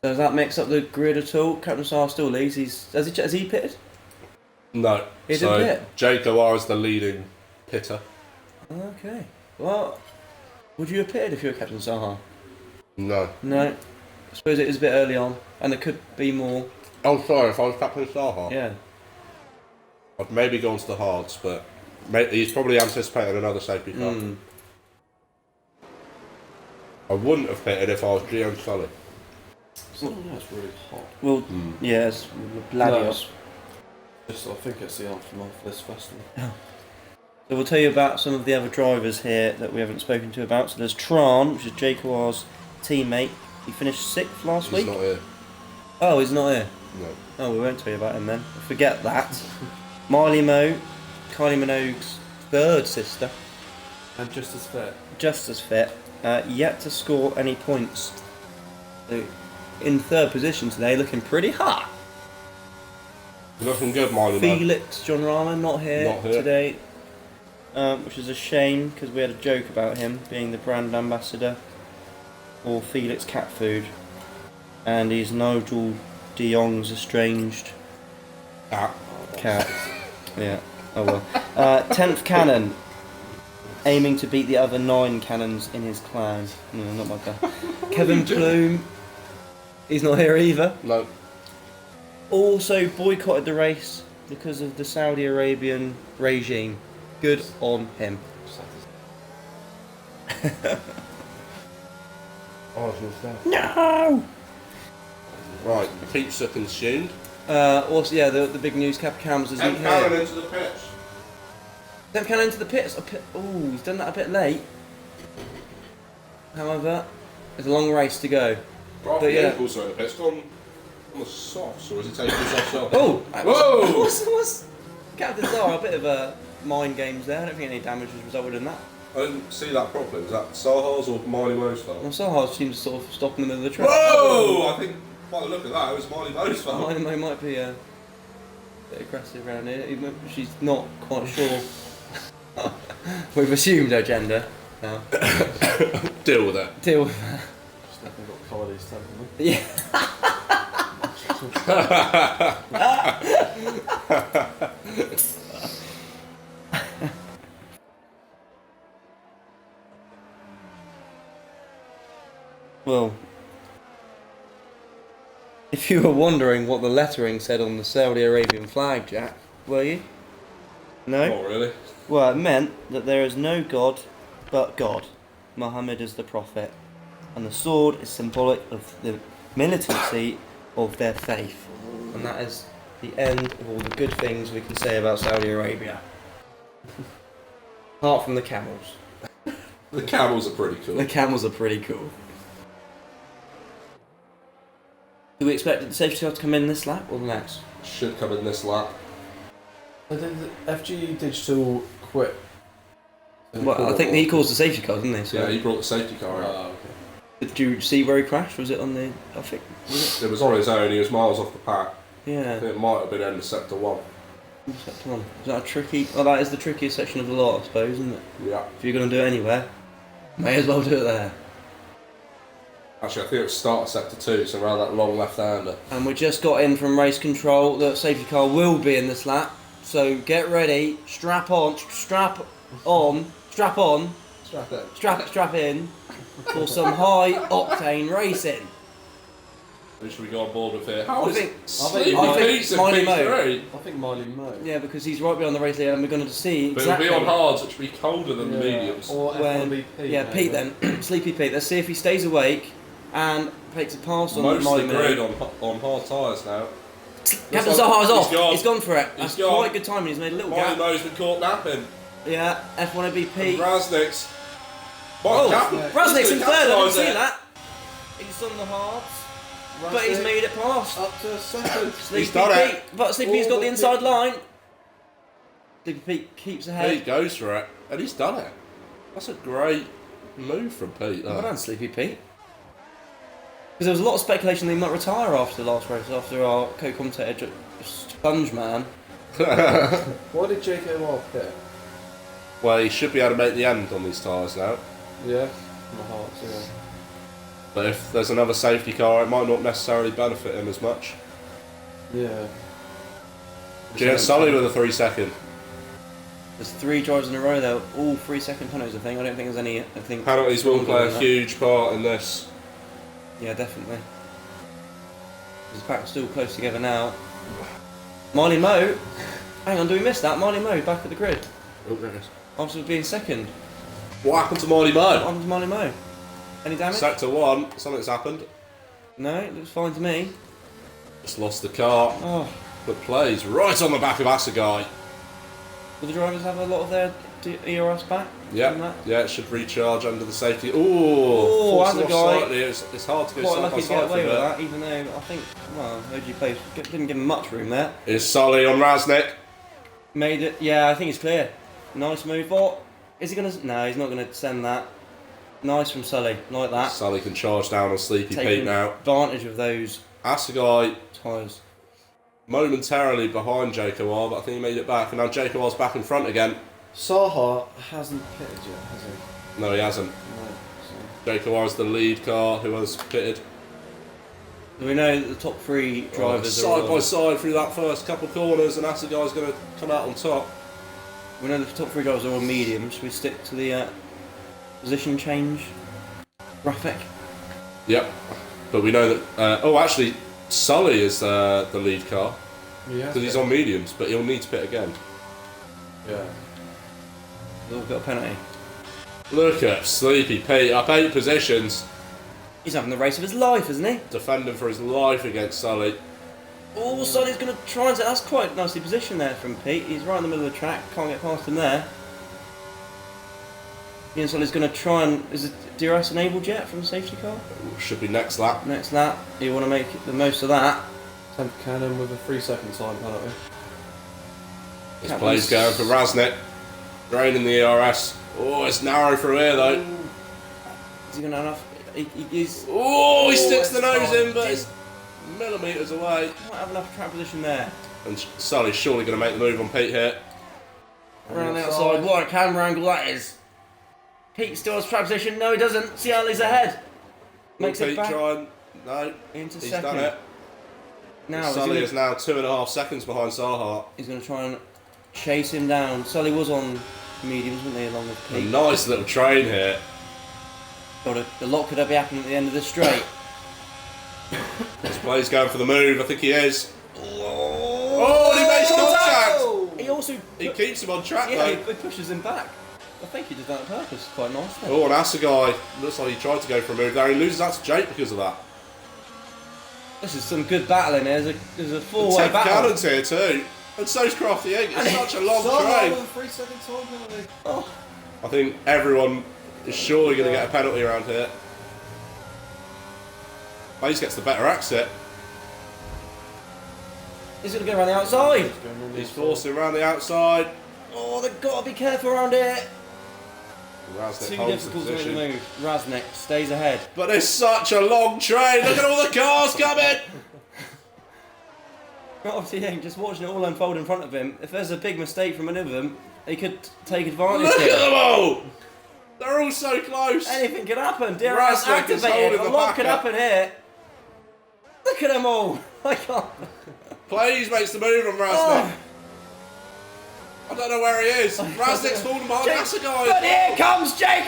Does that mix up the grid at all? Captain Sar still leads. Has he pitted? No. He so didn't JKR is the leading pitter. Okay. Well, would you have pitted if you were Captain Saha? No. No. I suppose it is a bit early on, and there could be more. Oh, sorry, if I was Captain Sahar, Yeah. I'd maybe go on to the hards, but he's probably anticipating another safety car. I wouldn't have pitted if I was GM Sully. That's really hot. Well, yes, Gladios. Just, I think it's the aftermath of this festival. So we'll tell you about some of the other drivers here that we haven't spoken to about. So there's Tron, which is JKR's teammate. He finished 6th last week. He's not here. Oh, he's not here. No. Oh, we won't tell you about him then. Forget that. Miley Mo, Kylie Minogue's third sister, And just as fair. just as fit, yet to score any points. So, in third position today, looking pretty hot. You're looking good, Miley. Felix John Rama not here Not here. today, which is a shame because we had a joke about him being the brand ambassador for Felix Cat Food, and he's Nigel de Jong's estranged cat. Yeah. Oh well. 10th cannon, aiming to beat the other 9 cannons in his clan. No, not my guy. Kevin Plume, he's not here either. No. Also boycotted the race because of the Saudi Arabian regime. Good on him. No! Right, pizza consumed. Also, yeah, the big news, Cap Cams isn't And Karen here. into the pitch. Cap Cam into the pits. Oh, he's done that a bit late. However, there's a long race to go. But yeah. yeah. Also in the pitch. Gone on the softs, or is he taking his softs off? Oh! Whoa! What's Captain Zara, a bit of a mind games there. I don't think any damage was resulted in that. I didn't see that properly. Was that Sahar's or Miley Mo's fault? Well, Sohar seems to sort of stop in the middle of the track. Whoa! I think by the look at that, it was Miley Mo's fault. Miley Mo might be a bit aggressive around here, even though she's not quite sure. We've assumed her gender now. Deal with it. Deal with that. Just haven't got holidays taken. Yeah. Well, if you were wondering what the lettering said on the Saudi Arabian flag, Jack, were you? No? Not really. Well, it meant that there is no God but God. Muhammad is the prophet. and the sword is symbolic of the militancy of their faith. And that is the end of all the good things we can say about Saudi Arabia. Apart from the camels. The camels are pretty cool. The camels are pretty cool. Do we expect the safety car to come in this lap or the next? Should come in this lap. I think that FG Digital quit. Well, I think he caused the safety car, didn't he? So Yeah, he brought the safety car out. Okay. did you see where he crashed? Was it on the... I think... Was it? It was on his own, he was miles off the pack. I Yeah. think it might have been end of sector 1. Sector 1. Is that a tricky... Well, that is the trickiest section of the lot, I suppose, isn't it? Yeah. If you're going to do it anywhere, may as well do it there. Actually, I think it was start of sector 2, so around that long left-hander. And we just got in from race control. The safety car will be in this lap. So get ready, strap on, strap in for some high octane racing. Who should we go on board with here? I think Sleepy Miley Pete's in Mo. P3. I think Miley Mo. Yeah, because he's right behind the race leader, and we're going to see But exactly. it'll be on hards, which will be colder than the mediums. Or when, F1ABEEZ. yeah, Pete then, Sleepy Pete. Let's see if he stays awake and takes a pass on Most Miley of the Mo. grid on hard tyres now. Captain Zaha's off. He's gone. He's gone for it. That's gone. quite good timing. He's made a little Miley gap. Mo's been caught napping. Yeah, F1ABEEZ Pete. Raznik's. Oh, Raznik's in third. I didn't see it. that. He's on the hards, but he's made it past. Up to second. Sleepy He's done Pete, it. but Sleepy's got the inside line. Sleepy Pete keeps Pete ahead. goes for it, and he's done it. That's a great move from Pete. Well done, Sleepy Pete. Because there was a lot of speculation that he might retire after the last race, after our co-commentator Sponge Man. Why did JKR pit? Well, he should be able to make the end on these tyres now. Yeah, my heart, yeah. But if there's another safety car, it might not necessarily benefit him as much. Yeah. Gian Sully with a 3 second. There's 3 drivers in a row there, all 3-second penalties. I think. I don't think there's any. I think Penalties will longer play than a that. huge part in this. Yeah, definitely. The pack are still close together now. Miley Mo. Hang on, do we miss that? Miley Mo back at the grid Oh, there it is. after being second. What happened to Marty What Mo? happened to Miley Mo? Any damage? Sector 1, something's happened. No, it looks fine to me. Just lost the car, Oh, but plays right on the back of Assegai. will the drivers have a lot of their ERS back? from Yeah, that? yeah, it should recharge under the safety. Ooh, Oh, forced it off Assegai. slightly. It's hard to go Quite side by lucky to side get away from with it. that, even though I think, well, OG Place didn't give him much room there. Is Sully on Raznik? Made it, yeah, I think it's clear. Nice move. What? Is he going to? No, he's not going to send that. Nice from Sully, like that. Sully can charge down on Sleepy Taking Pete now. advantage of those Assegai tyres. momentarily behind JKR, but I think he made it back, and now JKR's back in front again. Saha hasn't pitted yet, has he? No, he hasn't. No. JKR's the lead car who has pitted. Do we know that the top 3 drivers are side all by side through that first couple of corners, and Assegai's going to come out on top. We know the top 3 drivers are all medium. Should we stick to the position change graphic? Yep. But we know that. Oh, actually, Sully is the lead car Yeah. because he's on mediums, but he'll need to pit again. Yeah. We've got a penalty. Look at Sleepy Pete up 8 positions, He's having the race of his life, isn't he? defending for his life against Sully. Oh, Sully's going to try and... That's quite nicely positioned there from Pete. He's right in the middle of the track. Can't get past him there. Ian Sully's going to try and... Is it DRS enabled yet from the safety car? Should be next lap. Next lap. You want to make the most of that. Temp Cannon with a 3-second time penalty. This play's going for Raznik. Draining the ERS. Oh, it's narrow through here though. Is he going to have enough... He's... Oh, he sticks the it's nose in, but it's millimetres away. Might have enough track position there. And Sully's surely going to make the move on Pete here. Around the outside. What a camera angle that is. Pete still has track position. No, he doesn't. See Ali's ahead. Makes Will it Pete back try and... No, into he's second. done it. Now Sully is is now 2.5 seconds behind Saha. he's going to try and chase him down. Sully was on mediums, wasn't he, along with A Pete? nice little train here. God, a lot could be happening at the end of this straight. This play's going for the move, I think he is. Oh, and he makes contact! He also... He keeps him on track Yeah, though. he pushes him back. I think he did that on purpose. Quite nice. Oh, and Assegai looks like he tried to go for a move there. He loses that to Jake because of that. This is some good battling here. There's a four-way Ted battle. Cannon's here too. And so's Crafty Egg. It's such a long train. 3-second time penalty. Oh. I think everyone is surely going to get a penalty around here. Blaze gets the better exit. He's going to go around the outside. He's forcing around the outside. Oh, they've got to be careful around here. Raznik Too holds the difficult to make the position. move. Raznik stays ahead. But there's such a long train. Look at all the cars coming. Obviously, just watching it all unfold in front of him. If there's a big mistake from any of them, he could take advantage Look of it. at them all. They're all so close. Anything could happen. DRS Raznik is activated. holding A the lot could backup. happen here. Look at them all. I can't. Blaze makes the move on Raznik. Oh. I don't know where he is. Raznik's falling behind But Assegai. here comes Jacob.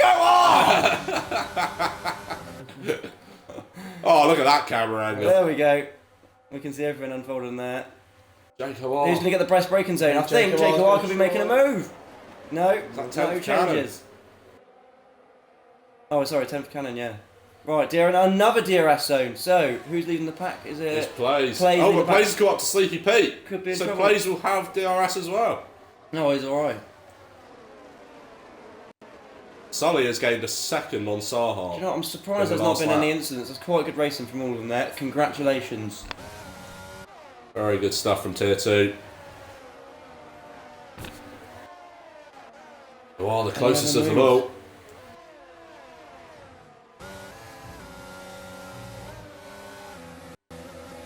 Oh, look at that camera angle. There we go. We can see everything unfolding there. Jacob Who's going to get the press braking zone? I think Jacob Jacob R could be making a move. No, no 10th cannon? changes. Oh, sorry, 10th cannon, yeah. Right, another DRS zone. So, who's leading the pack? Is it It's Blaze. Blaze Oh, leading but the Blaze pack? has got up to Sleepy Pete. Could be in so trouble. Blaze will have DRS as well. No, he's alright. Sully has gained a second on Sahar. You know what, I'm surprised In there's the not last been lap. any incidents. There's quite good racing from all of them there. Congratulations. Very good stuff from Tier 2. Oh, the closest of them all.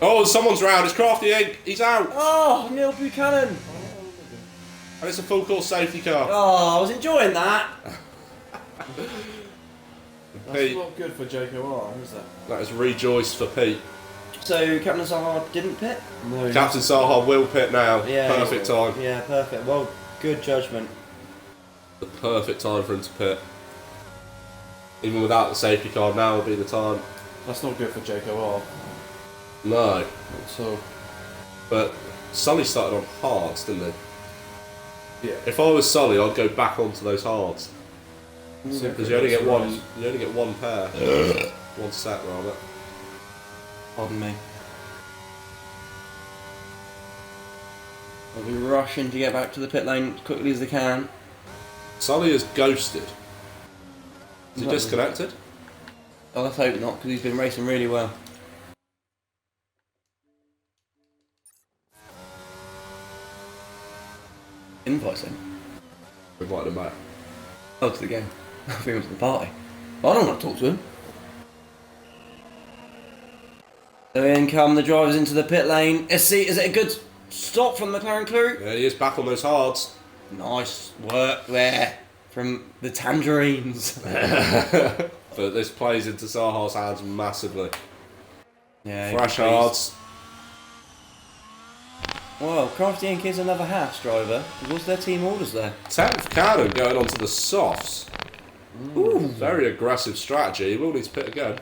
Oh, someone's round. It's Crafty Egg. He's out. Oh, Neil Buchanan. And it's a full course safety car. Oh, I was enjoying that. That's Pete. not good for Jacob R, is that? That is rejoiced for Pete. So, Captain Sahar didn't pit? No. Captain Sahar will pit now. Yeah. Perfect time. Yeah, perfect. Well, good judgment. The perfect time for him to pit. Even without the safety car, now will be the time. That's not good for Jacob R. No. So, But Sully started on hards, didn't he? yeah. If I was Sully, I'd go back onto those hards. Because you only get one. You only get one pair. One set rather. Pardon me. They'll be rushing to get back to the pit lane as quickly as they can. Sully is ghosted. Is he No. disconnected? Oh, let's hope not, because he's been racing really well. Invite him. Invite him back. Oh, to the game. I think he went to the party. I don't want to talk to him. So in come the drivers into the pit lane. Is it a good stop from the McLaren crew? Yeah, he is back on those hards. Nice work there from the Tangerines. But this plays into Sahar's hands massively. Yeah, Fresh he's- hards. Well, Crafty Inc. is another Haas driver. What's their team orders there? 10th cannon going onto the softs. Ooh. Very aggressive strategy. He will need to pit again.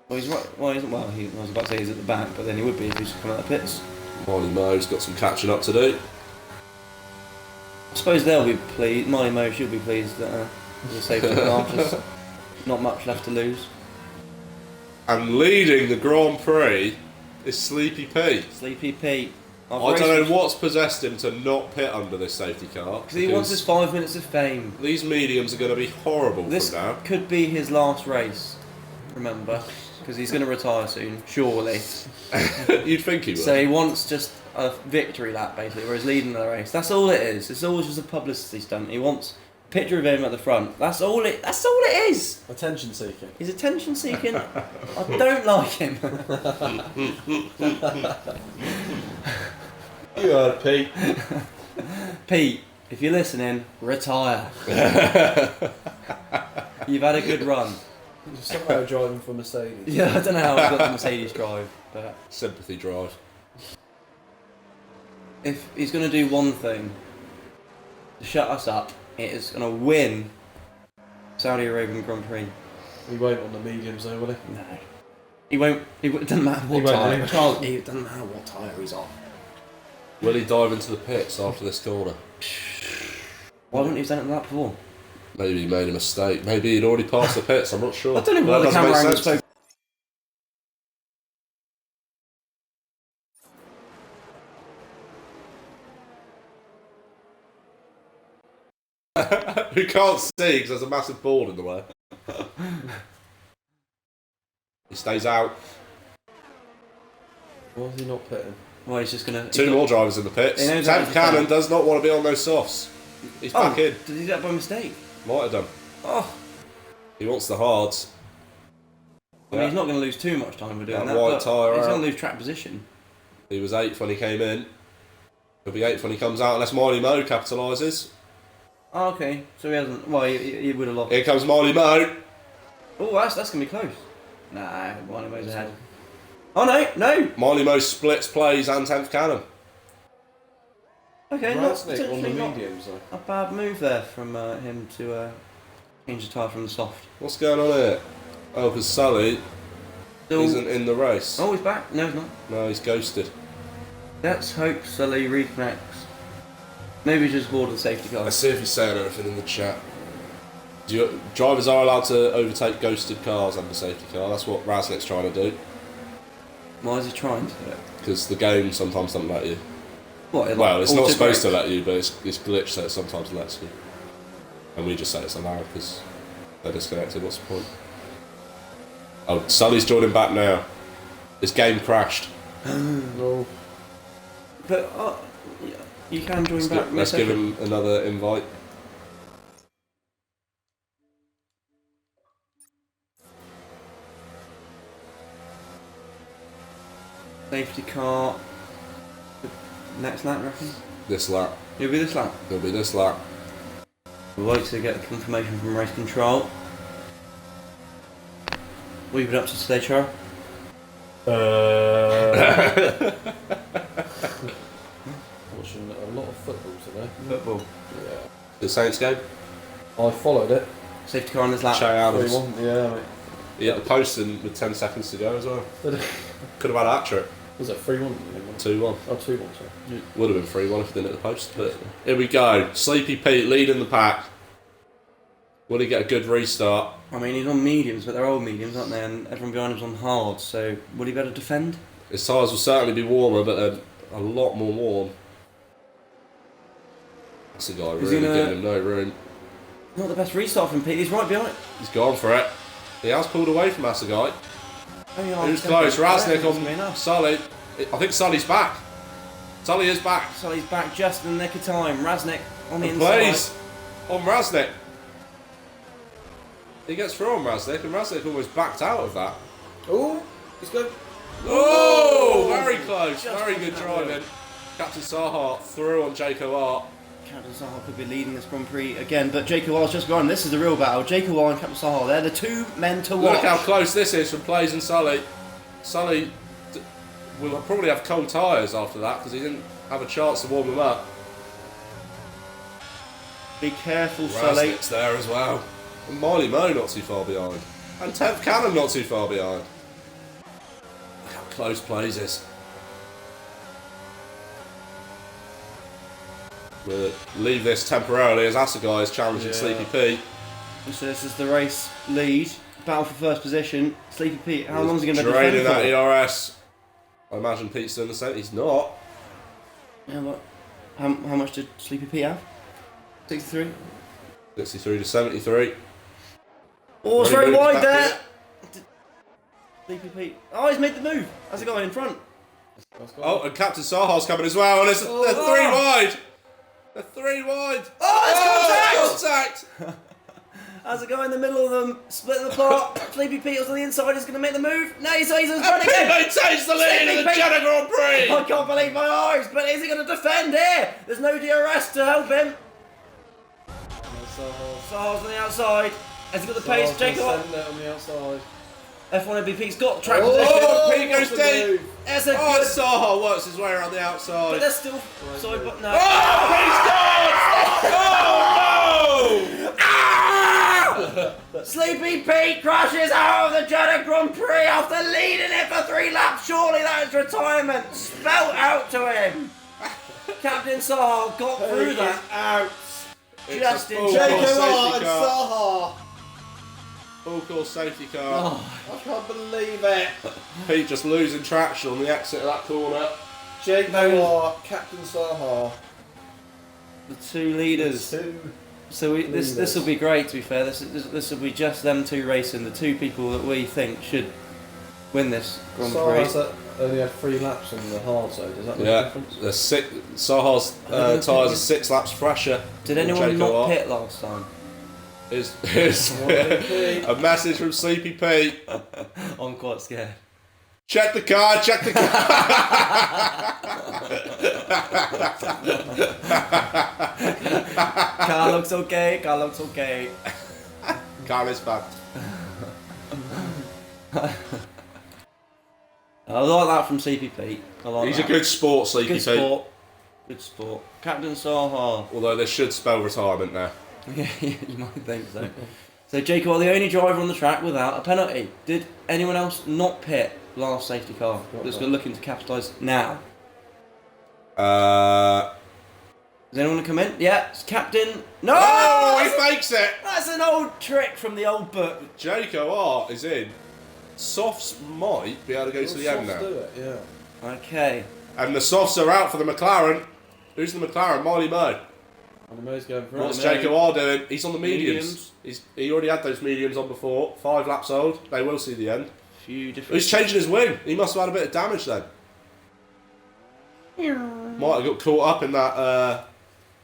Well, he's right. Well, I was about to say he's at the back, but then he would be if he's come out of the pits. Molly Mo's got some catching up to do. I suppose they'll be pleased. Molly Mo should be pleased that the safety car, just not much left to lose. And leading the Grand Prix is Sleepy Pete. Sleepy Pete. I don't know what's possessed him to not pit under this safety car. Because he wants his 5 minutes of fame. These mediums are going to be horrible This from now. could be his last race, remember? Because he's going to retire soon, surely. You'd think he would. So he wants just a victory lap, basically, where he's leading the race. That's all it is. It's always just a publicity stunt. He wants a picture of him at the front. That's all it is. Attention seeking. He's attention seeking. I don't like him. You heard, Pete. Pete, if you're listening, retire. You've had a good run. Somehow driving for Mercedes. Yeah, I don't know how he got the Mercedes drive, but Sympathy drive. if he's going to do one thing to shut us up, it is going to win Saudi Arabian Grand Prix. He won't on the mediums though, will he? No. He won't. It doesn't matter what He won't tyre. anyway. It doesn't matter what tyre he's on. Will he dive into the pits after this corner? Why wouldn't he have done it like that before? Maybe he made a mistake. Maybe he'd already passed the pits, I'm not sure. I don't know why That the doesn't make camera angle sense. spoke. Who can't see because there's a massive board in the way. He stays out. Why is he not pitting? Well, he's just gonna. Two more drivers in the pits. He knows that 10th he's Cannon done. does not want to be on those softs. He's back in. Did he do that by mistake? Might have done. Oh. He wants the hards. I mean, he's not going to lose too much time with doing That that. white but tyre he's out. going to lose track position. He was 8th when he came in. He'll be 8th when he comes out unless Miley Mo capitalises. Oh, okay. So he hasn't. Well, he would have lost. Here comes Miley Mo. Oh, that's going to be close. Nah, one of those ahead. Oh no! Miley Mo splits plays and 10th Cannon. Okay, not Rasnick on the potentially not mediums though. a bad move there from him to change the tyre from the soft. What's going on here? Oh, because Sully Still- isn't in the race. Oh, he's back. No, he's not. No, he's ghosted. Let's hope Sully reconnects. Maybe he's just bored of the safety car. Let's see if he's saying anything in the chat. Drivers are allowed to overtake ghosted cars under safety car. That's what Rasnick's trying to do. Why is he trying to do it? Because the game sometimes doesn't let you. What? Well, it's not auto supposed to brakes? let you, but it's glitched so it sometimes lets you. And we just say it's allowed because they're disconnected. What's the point? Oh, Sully's joining back now. This game crashed. No. But you can join back. Let's give him another invite. Safety car. Next lap, reckon? This lap. It'll be this lap. It'll be this lap. We'll wait to get confirmation from race control. What have you been up to today, Char? Watching a lot of football today. Football. Yeah. The Saints game. I followed it. Safety car on this lap. Che Adams. 3-1. Yeah, mate. He hit the post in with 10 seconds to go as well. Could have had a hat trick. Was it 3-1? 2-1. Oh, 2-1, sorry. Would have been 3-1 if he didn't hit the post. But here we go. Sleepy Pete leading the pack. Will he get a good restart? I mean, he's on mediums, but they're old mediums, aren't they? And everyone behind him's on hard, so would he better defend? His tyres will certainly be warmer, but they're a lot more warm. That's a guy really giving him no room. Not the best restart from Pete, he's right behind. He's gone for it. He has pulled away from Assegai. Oh, yeah, Who's close? Rasnick on enough. Sully. I think Sully's back. Sully is back. So he's back just in the nick of time. Rasnick on the And inside. plays on Rasnick. He gets through on Rasnick, and Rasnick almost backed out of that. Oh, he's good. Oh, very close. Just Very off good that driving. Captain Sahart through on Jaco Art. Captain Sahar could be leading this Grand Prix again, but Jacob Wall's just gone. This is the real battle. Jacob Wall and Captain Sahar, they're the two men to watch. Look how close this is from Plays and Sully. Sully will probably have cold tyres after that because he didn't have a chance to warm them up. Be careful, Sully. Rasnick's there as well. And Miley Mo not too far behind. And 10th Cannon not too far behind. Look how close Plays is. We'll leave this temporarily as Assegai is challenging Sleepy Pete. So this is the race lead. Battle for first position. Sleepy Pete, how long is he going to Draining defend that for? ERS. I imagine Pete's doing the same. He's not. Yeah, but how much did Sleepy Pete have? 63? 63 to 73. Oh, it's Very very good wide back there. Sleepy Pete. Oh, he's made the move. How's it going in front? Oh, and Captain Sahar's coming as well, and they're 3 wide. They're 3 wide. Oh, it's contact! Contact! How's it going in the middle of them? Splitting the plot. Sleepy Pete was on the inside. Is going to make the move. No, he's running And again. Pete takes the lead in the Sleepy Pete. Jeddah Grand Prix. I can't believe my eyes. But is he going to defend here? There's no DRS to help him. Sahar's on the outside. Has he got the pace? Jacob. on the outside. F1ABEEZ's got track position. Oh, Pete goes deep. That's a Oh, good. Sahar works his way around the outside. But they're still. Sorry, but no. Oh, Pete's gone! Oh, no! Sleepy Pete crashes out of the Jeddah Grand Prix after leading it for 3 laps. Surely that is retirement spelt out to him. Captain Saha got through that. Out. Just in Jacob and Saha. Full course safety car. I can't believe it. Pete just losing traction on the exit of that corner. Jacob, Captain Saha. The two leaders. So this will be great. To be fair, this will be just them two racing. The two people that we think should win this Grand Prix. Only had 3 laps on the hard side. Does that make a difference? Saha's tyres are 6 laps fresher. Did anyone not pit last time? Here's a message from Sleepy Pete. I'm quite scared. Check the car, check the car. Car looks okay, car looks okay. Car is bad. I like that from Sleepy Pete. He's a good sport, Sleepy Pete. Good sport. Captain Saha. Although they should spell retirement now. Yeah, you might think so. So Jacob are the only driver on the track without a penalty. Did anyone else not pit last safety car that's looking to capitalise now? Does anyone want to come in? Yeah, it's Captain. No! Oh, he fakes it! That's an old trick from the old book. Jacob R is in. Softs might be able to go to the end now. Do it, yeah. Okay. And the softs are out for the McLaren. Who's the McLaren? Marley Moe. And the Mo's going for What's it. Jacob R doing? He's on the mediums. He already had those mediums on before. 5 laps old. They will see the end. He's changing his wing. He must have had a bit of damage then. Might have got caught up in that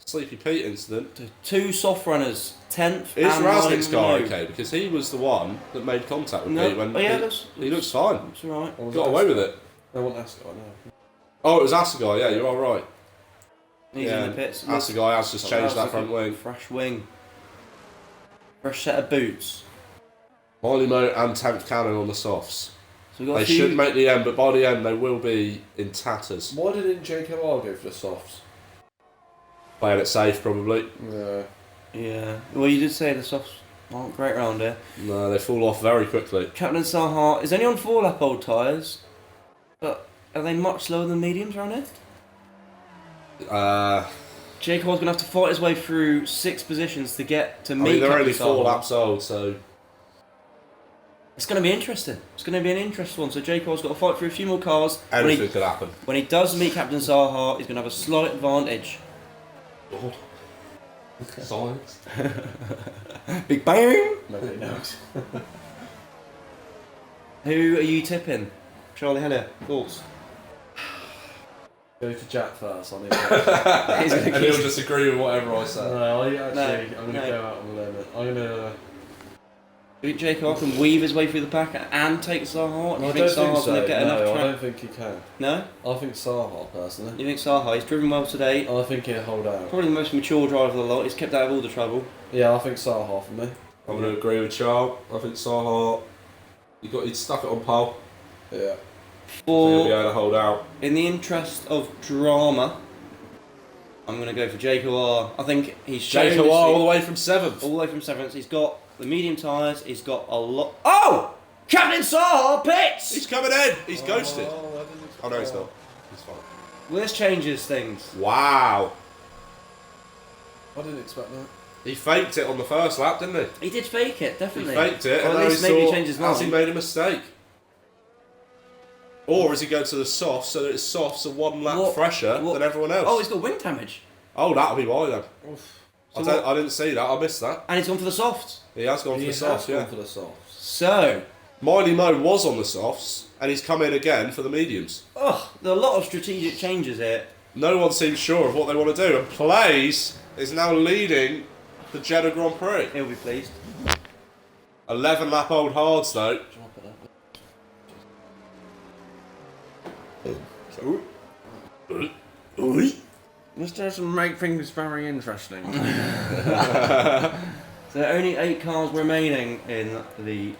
Sleepy Pete incident. Two soft runners, 10th Is and Raznik's car Moe. okay? Because he was the one that made contact with No, Pete when he looks fine. That's alright. Got away with it. I want Ascot now. Oh, it was Assegai. Yeah, you are right. He's in the pits. Assegai has just changed that front wing. Fresh wing. Fresh set of boots. Marley Moe and 10th Cannon on the softs. So we got They should make the end, but by the end they will be in tatters. Why didn't Jacob R go for the softs? Playing it safe, probably. Yeah. Yeah. Well, you did say the softs aren't great round here. No, they fall off very quickly. Captain Saha is only on 4-lap old tyres, but are they much slower than mediums around here? Jacob's going to have to fight his way through 6 positions to get to meet. They're Captain only 4 Saha. laps old, so It's going to be interesting. It's going to be an interesting one. So Jacob's got to fight through a few more cars. anything could happen. When he does meet Captain Saha, he's going to have a slight advantage. Science. Big bang! Nobody knows. Who are you tipping? Charlie Heller, thoughts? Go to Jack first. I need And he'll just agree with whatever I say. No, I'm going No. to go out on a limit. I'm going to... Do you think Jacob can weave his way through the pack and take Saha? Do you I think don't think Saha's so. going to get enough No, I track? don't think he can. No? I think Saha, personally. You think Saha? He's driven well today. I think he'll hold out. Probably the most mature driver of the lot. He's kept out of all the trouble. Yeah, I think Saha for me. I'm going to agree with Charles. I think Saha, he'd stuck it on pole. Yeah. He'll be For, able to hold out. in the interest of drama, I'm going to go for Jacob R. I think he's shown Jacob this- all the way from 7th. all the way from 7th. He's got the medium tyres. He's got a lot. Oh! Captain Saha pits! He's coming in. He's ghosted. I No, he's not. He's fine. Well, this changes things. Wow. didn't expect that. He faked it on the first lap, didn't he? He did fake it, He definitely. faked it, Or and at now least he maybe saw, changed his has he mind. made a mistake? Or has he go to the softs so that his softs are 1 lap fresher than everyone else? Oh, he's got wing damage. Oh, that'll be why then. So I didn't see that. I missed that. And he's gone for the softs. He has gone for the softs, yeah. For the softs. So, Miley Moe was on the softs, and he's come in again for the mediums. there are a lot of strategic changes here. No one seems sure of what they want to do, and Plays is now leading the Jeddah Grand Prix. He'll be pleased. 11 lap old hards though. This doesn't make things very interesting. So there are only 8 cars remaining in the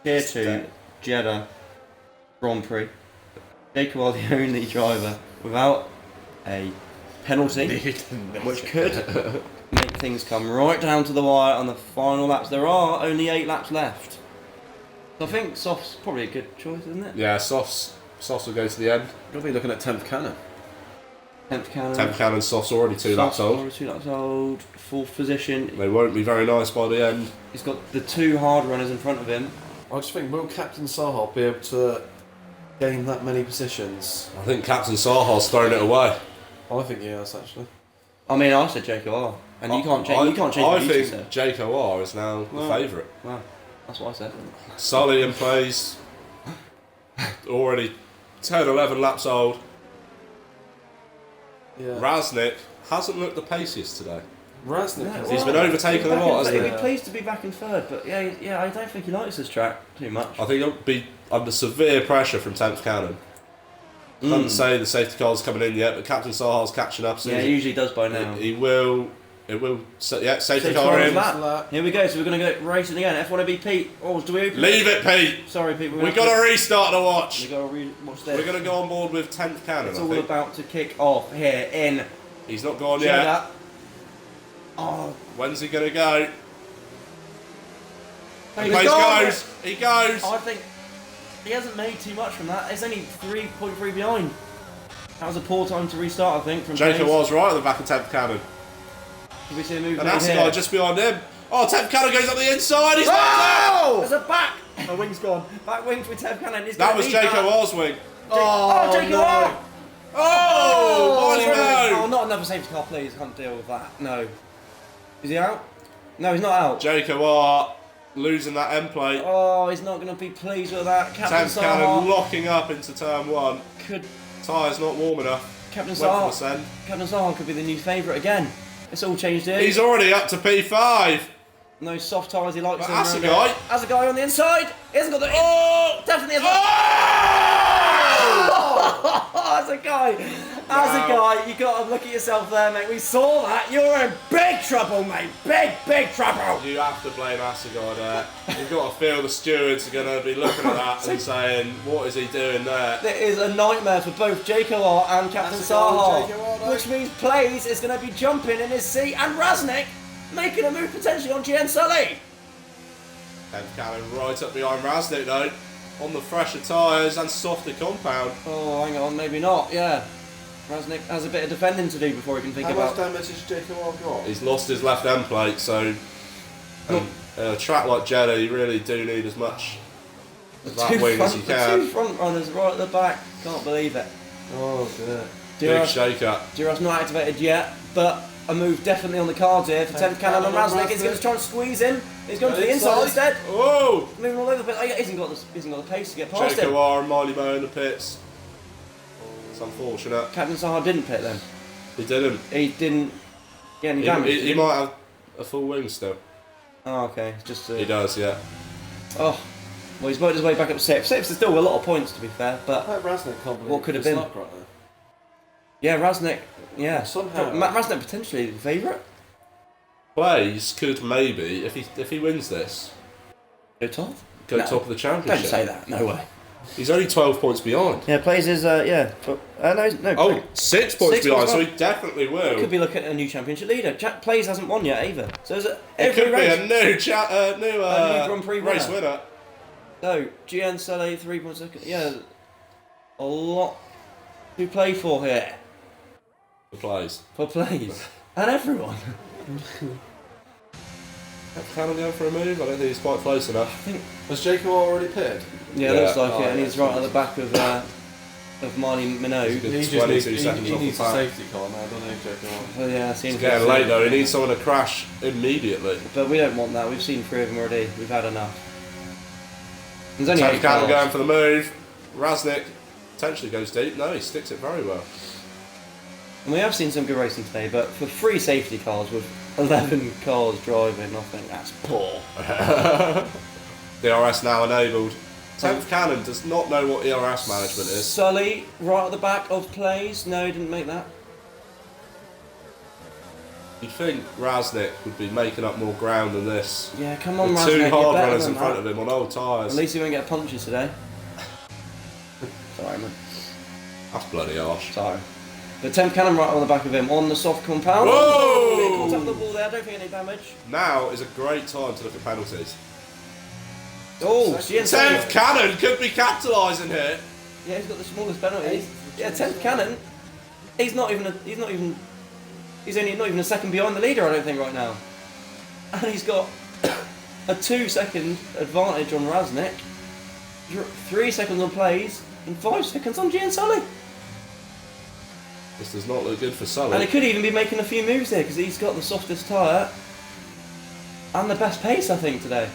Tier 2 Jeddah Grand Prix. Jacob are the only driver without a penalty, which could make things come right down to the wire on the final laps. There are only 8 laps left. So I think soft's probably a good choice, isn't it? Yeah, softs will go to the end. You'll be looking at 10th cannon. 10th cannon. 10th cannon soft's already 2 laps old. Already 2 laps old. 4th position. They won't be very nice by the end. He's got the 2 hard runners in front of him. I just think, will Captain Sahar be able to gain that many positions? I think Captain Sahar's thrown it away. I think he has, actually. I mean, I said Jake O'R. And you can't change. You can't change. I what you think said. Jake O'R is now the favourite. Wow, that's what I said. Sully in plays. Already 10, 11 laps old. Yeah. Raznik hasn't looked the paciest today. Raznik has. He's been overtaken a lot, hasn't he? He'd be pleased to be back in 3rd, but yeah, I don't think he likes this track too much. I think he'll be under severe pressure from 10th cannon. Doesn't say the safety car's coming in yet, but Captain Sahar's catching up soon. Yeah, he usually does by now. He will. It will. Yeah, safety car in. Here we go. So we're going to go racing again. F1ABEEZ Pete. Oh, do we open Leave it, Pete. Sorry, Pete. We've got to restart the watch. We've got to watch this. We're going to go on board with 10th cannon. It's all about to kick off here in. He's not gone yet. Oh, when's he going to go? he goes. He goes. I think he hasn't made too much from that. It's only 3.3 behind. That was a poor time to restart, I think. From Jacob was right at the back of 10th cannon. Can we see a move? And that's the guy just behind him. Oh, 10th cannon goes up the inside. He's There's a back. My wing's gone. Back wing for 10th cannon. That was Jacob O's wing. Jacob no. Oh, no. Oh, not another safety car, please. Can't deal with that. No. Is he out? No, he's not out. Jacob R losing that end plate. Oh, he's not going to be pleased with that. Captain 10th cannon locking up into turn 1. Tyres not warm enough. Captain Sahar could be the new favourite again. It's all changed here. He's already up to P5. No soft tyres, he likes them. That's a guy. Has a guy on the inside. He hasn't got the. Definitely has. As a guy, you got to look at yourself there, mate. We saw that. You're in big trouble, mate. Big trouble. You have to blame Assegai there. You've got to feel the stewards are going to be looking at that and saying, what is he doing there? It is a nightmare for both Jake O'R and Captain Sahar, which means Plays is going to be jumping in his seat and Raznik making a move potentially on GN Sully. 10th cannon right up behind Raznik though. On the fresher tyres and softer compound. Oh, hang on, maybe not, yeah. Raznik has a bit of defending to do before he can think about... How much damage has Jacob got? He's lost his left end plate, so... a track like Jeddah, you really do need as much of that wing as you can. The 2 front runners right at the back. Can't believe it. Oh, dear. Big shake-up. Duras not activated yet, but a move definitely on the cards here for 10th cannon and Raznik. He's going to try and squeeze in. He's going to the inside instead. Oh! Moving all over the place. He hasn't got the pace to get past Jake him. O'R and Miley Mo in the pits. It's unfortunate. Captain Sahar didn't pit then. He didn't. He didn't get any damage. He might have a full wing still. Oh, okay. Just He does, yeah. Oh. Well, he's worked his way back up 6th. 6th is still a lot of points, to be fair, but... Raznik can't believe what could have been? Right there. Yeah, Raznik. Yeah. Somehow. Raznik potentially the favourite. Plays could maybe, if he wins this, Go top? go top of the championship. Don't say that. No way. He's only 12 points behind. Yeah, Plays is, yeah. But, no. Oh, 6 points 6 behind, points so he definitely will. Could be looking at a new championship leader. Plays hasn't won yet either. So is it It could race, be a new Grand Prix race winner. So, GN Sully, 3 points. Yeah, a lot to play for here. The plays. For Plays. And everyone. Cannon going for a move? I don't think he's quite close enough. Has Jacob already pitted? Yeah, looks like it, and he's right at the back of Marley Minogue. He needs a safety car now, doesn't he, Jacob? Well, yeah, It's getting late though, he needs someone to crash immediately. But we don't want that, we've seen 3 of them already, we've had enough. There's only 8 Cannon cars. going for the move. Raznik potentially goes deep. No, he sticks it very well. And we have seen some good racing today, but for 3 safety cars with 11 cars driving, I think that's poor. DRS now enabled. 10th Cannon does not know what ERS management is. Sully, right at the back of Plays. No, he didn't make that. You'd think Raznik would be making up more ground than this. Yeah, come on, With Raznik. 2 hard better runners than in front that. of him on old tyres. At least he won't get punches today. Sorry, man. That's bloody harsh. Sorry. The 10th Cannon right on the back of him, on the soft compound. Whoa! Oh, he caught up the ball there, I don't think any damage. Now is a great time to look at penalties. Oh, 10th Cannon could be capitalising here. Yeah, he's got the smallest penalties. Yeah, 10th Cannon. He's only not even a second behind the leader, I don't think, right now. And he's got a 2-second advantage on Raznik, 3 seconds on Plays, and 5 seconds on Gian Sully. This does not look good for Sully. And he could even be making a few moves here because he's got the softest tyre and the best pace, I think, today.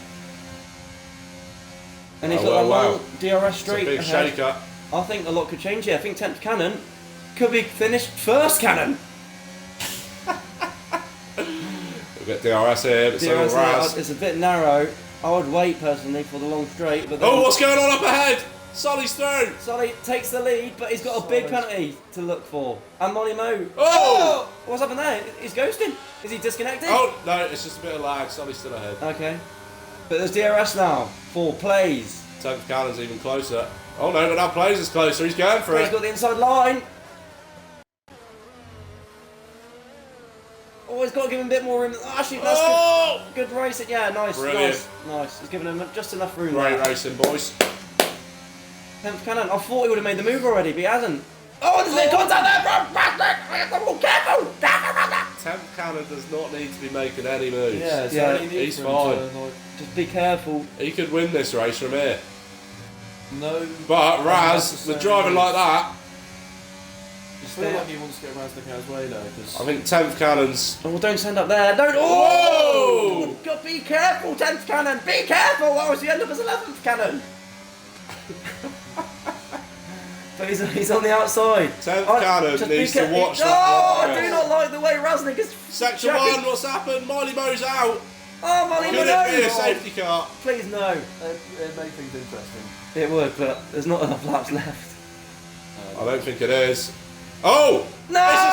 And he's got that long DRS straight it's a big ahead. shaker. I think a lot could change here. I think 10th Cannon could be finished first Cannon. We'll get DRS here, but so will Raz. It's a bit narrow. I would wait personally for the long straight. But Oh, what's going on up ahead? Sully's through. Sully takes the lead, but he's got a big penalty to look for. And Molly Mo. Oh! What's happened there? He's ghosting. Is he disconnected? Oh, no, it's just a bit of lag. Sully's still ahead. Okay. But there's DRS now. 4 Plays. 10th Cannon's even closer. Oh no, but now Plays is closer. He's going for He's it. got the inside line. Oh, he's got to give him a bit more room. Actually, that's good racing. Yeah, nice. Brilliant. Nice. He's given him just enough room. Great there. racing, boys. 10th Cannon. I thought he would have made the move already, but he hasn't. Oh, there's a bit of contact there. Careful. 10th Cannon does not need to be making any moves. Yeah, he's fine. Just be careful. He could win this race from here. No. But Raz, with driving like that, I feel like he wants to get Raznik out of his way though. I think 10th Cannon's. Oh, don't stand up there. Don't. Oh! God, be careful, 10th Cannon. Be careful. What was the end of his 11th Cannon? But he's on the outside. 10th Cannon needs to watch that. I do not like the way Raznik is. Section 1, what's happened? Miley Mo's out. Oh, Molly Mo. Could it be a safety car? Please no. It makes things interesting. It would, but there's not enough laps left. I don't think it is. Oh! No! It's a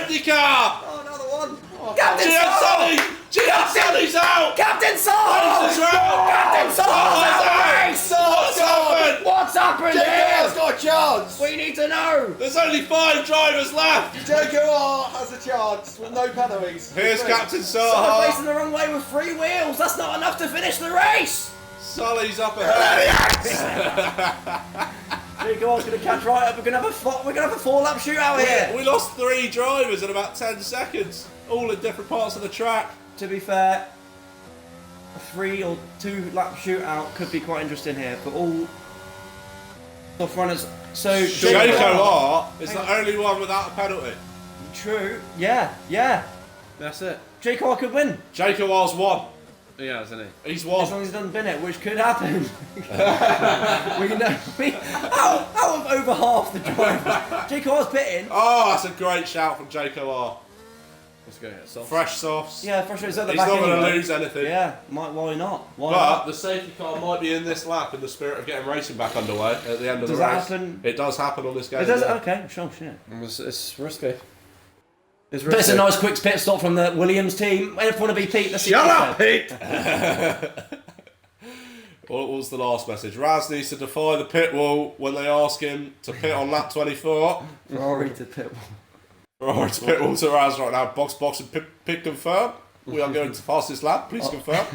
safety car! Oh, another one. Captain Gian Sully! Sully! Gian Sully's out! Captain Sully! What's out? Captain Sully's out of the race! What's happened? What's happened here? got a chance! We need to know. There's only 5 drivers left! Jacob Hart has a chance with no penalties. Here's Captain Sully's Sully. facing the wrong way with 3 wheels. That's not enough to finish the race. Sully's up ahead. Jacob Hart's going to catch right up. We're going to have a 4-lap shootout here. We lost 3 drivers in about 10 seconds, all in different parts of the track. To be fair, a 3 or 2-lap shootout could be quite interesting here for all top runners. So Jacob Hart is the only one without a penalty. True. Yeah. That's it. Jacob Hart could win. Jacob Hart's won. Yeah, isn't he? He's As won. long as he doesn't bin it, which could happen. We know. Out of over half the drivers, Jacob Hart's pitting. Oh, that's a great shout from Jacob Hart. Let's go get soft. Fresh softs. Yeah, frustrated at the He's back not going to anyway. lose anything. Yeah, why not? Why But not? the safety car might be in this lap in the spirit of getting racing back underway at the end of Does the that race. happen? It does happen on this game. It does. yeah. Okay, sure, shit. It's risky. It's But it's risky. a nice quick pit stop from the Williams team. F1ABEEZ Pete. Let's see Shut what up, he said. Pete! What was the last message? Raz needs to defy the pit wall when they ask him to pit on lap 24. Ferrari to pit. Right, to pit wall to Raz right now. Box and pit confirm. We are going to fastest lap. Please confirm.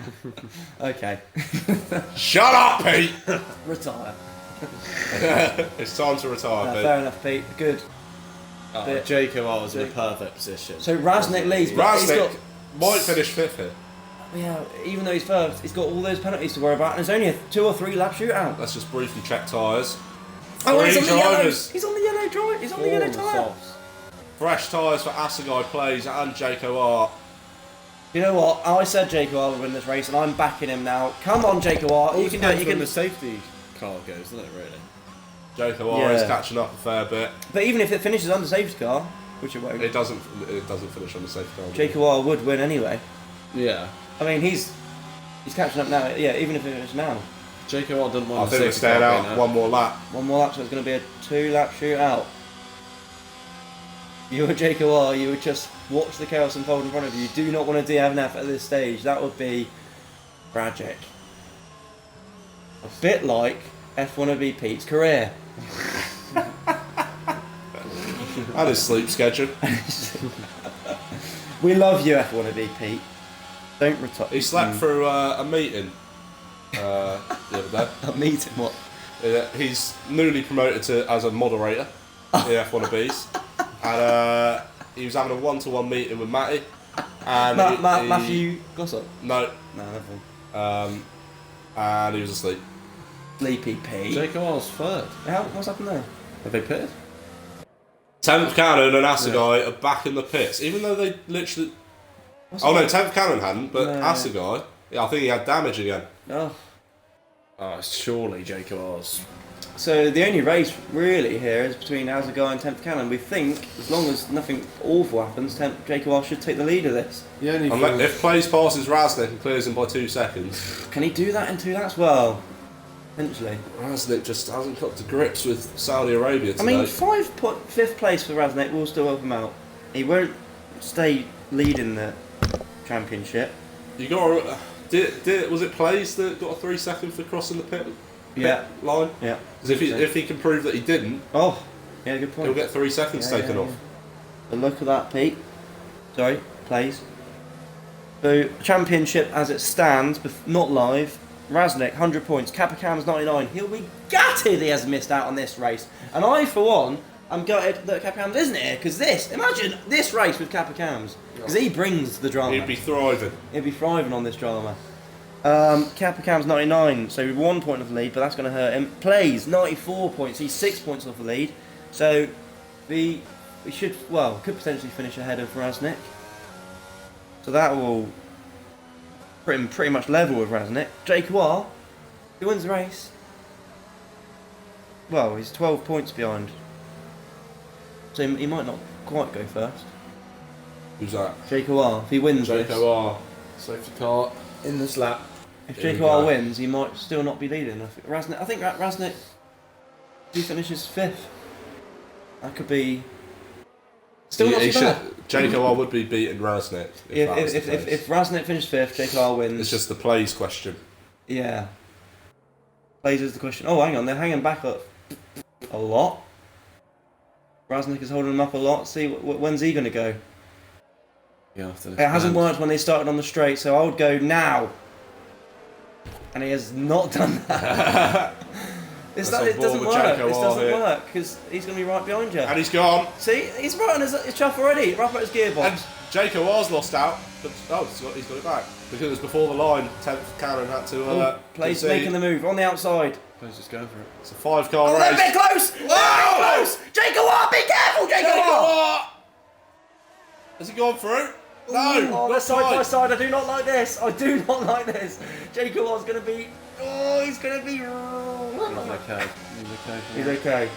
Okay. Shut up, Pete! Retire. It's time to retire, Pete. Fair enough, Pete. Good. Jacob Hart was in a perfect position. So Raznik leads, but he's got. Raznik might finish 5th here. Yeah, even though he's first, he's got all those penalties to worry about, and it's only a 2 or 3 lap shootout. Let's just briefly check tyres. Oh, he's 3 on the yellows. drivers. He's on the yellow drive. He's on the yellow tyre. Fresh tyres for Assegai Plays and Jacob Hart. You know what? I said Jacob Hart would win this race, and I'm backing him now. Come on, Jacob Hart. You can do it. You when can. the safety car goes, doesn't it? Really. Jacob Hart is catching up a fair bit. But even if it finishes under safety car, which it won't, It doesn't finish on the safety car. Jacob Hart would win anyway. Yeah. I mean, he's catching up now. Yeah, even if it finishes now. Jacob Hart didn't I want think the we're safety staying car out being one more lap. One more lap, so it's going to be a 2-lap shootout. You were Jacob Hart, you would just watch the chaos unfold in front of you. You do not want to DNF at this stage. That would be tragic. A bit like F1ABEEZ Pete's career. And his sleep schedule. We love you, F1ABEEZ Pete. Don't retire. He slept through a meeting the other day. A meeting, what? He's newly promoted as a moderator in F1ABEEZ. and he was having a one-to-one meeting with Matty. And Matthew Gossip? No. No, never. And he was asleep. Sleepy P. Jake Oil's third. What's happened there? Have they pitted? 10th Cannon and Assegai are back in the pits, even though they literally... No, 10th Cannon hadn't, but No. Assegai, yeah, I think he had damage again. Oh. Oh, surely Jake Oil's. So the only race really here is between Assegai and 10th Cannon. We think, as long as nothing awful happens, Jake Oil should take the lead of this. If Plays passes Raznik and clears him by 2 seconds... Can he do that in 2 laps? Well, eventually. Raznik just hasn't got to grips with Saudi Arabia today. I mean, 5th place for Raznik will still help him out. He won't stay leading the championship. You got was it Plays that got a 3 second for crossing the pit line? Yeah. Because if he can prove that he didn't, oh, yeah, good point. he'll get 3 seconds taken off. But look at that, Pete. Sorry, Plays. So championship as it stands, not live. Raznik 100 points. Capicam's 99. He'll be gutted he has missed out on this race. And I, for one, I'm gutted that Capicams isn't here because imagine this race with Capicams because he brings the drama. He'd be thriving. He'd be thriving on this drama. Capicam's 99, so 1 point off the lead, but that's going to hurt him. Plays 94 points. He's 6 points off the lead, so we could potentially finish ahead of Raznik. So that will pretty much level with Raznik. Jake War, he wins the race. Well, he's 12 points behind. So he might not quite go first. Who's that? Jake War, if he wins Jake this. War. Safety car in this lap. If Here Jake we War go. wins, he might still not be leading. I think Raznik, he finishes 5th. That could be... Still not too bad. Jake War would be beating Raznik. If Raznik finished 5th, Jake War wins. It's just the Plays question. Yeah. Plays is the question. Oh, hang on, they're hanging back up a lot. Raznik is holding him up a lot. See, when's he going to go? Yeah, after this It hasn't bend. worked when they started on the straight, so I would go now. And he has not done that. It doesn't work. This doesn't work because he's going to be right behind you. And he's gone. See, he's right on his chuff already. Right at his gearbox. And Jake War's lost out, but he's got it back because it was before the line. 10th Cannon had to. Plays concede. making the move on the outside. Plays just going for it. It's a 5-car Oh, race. they're a bit close. They're a bit close. Jake War, be careful, Jake War. Has he gone through? No. Oh, they're not side by quite. side. I do not like this. I do not like this. Jake War's going to be. Oh, he's going to be. He's okay. He's okay. He's okay.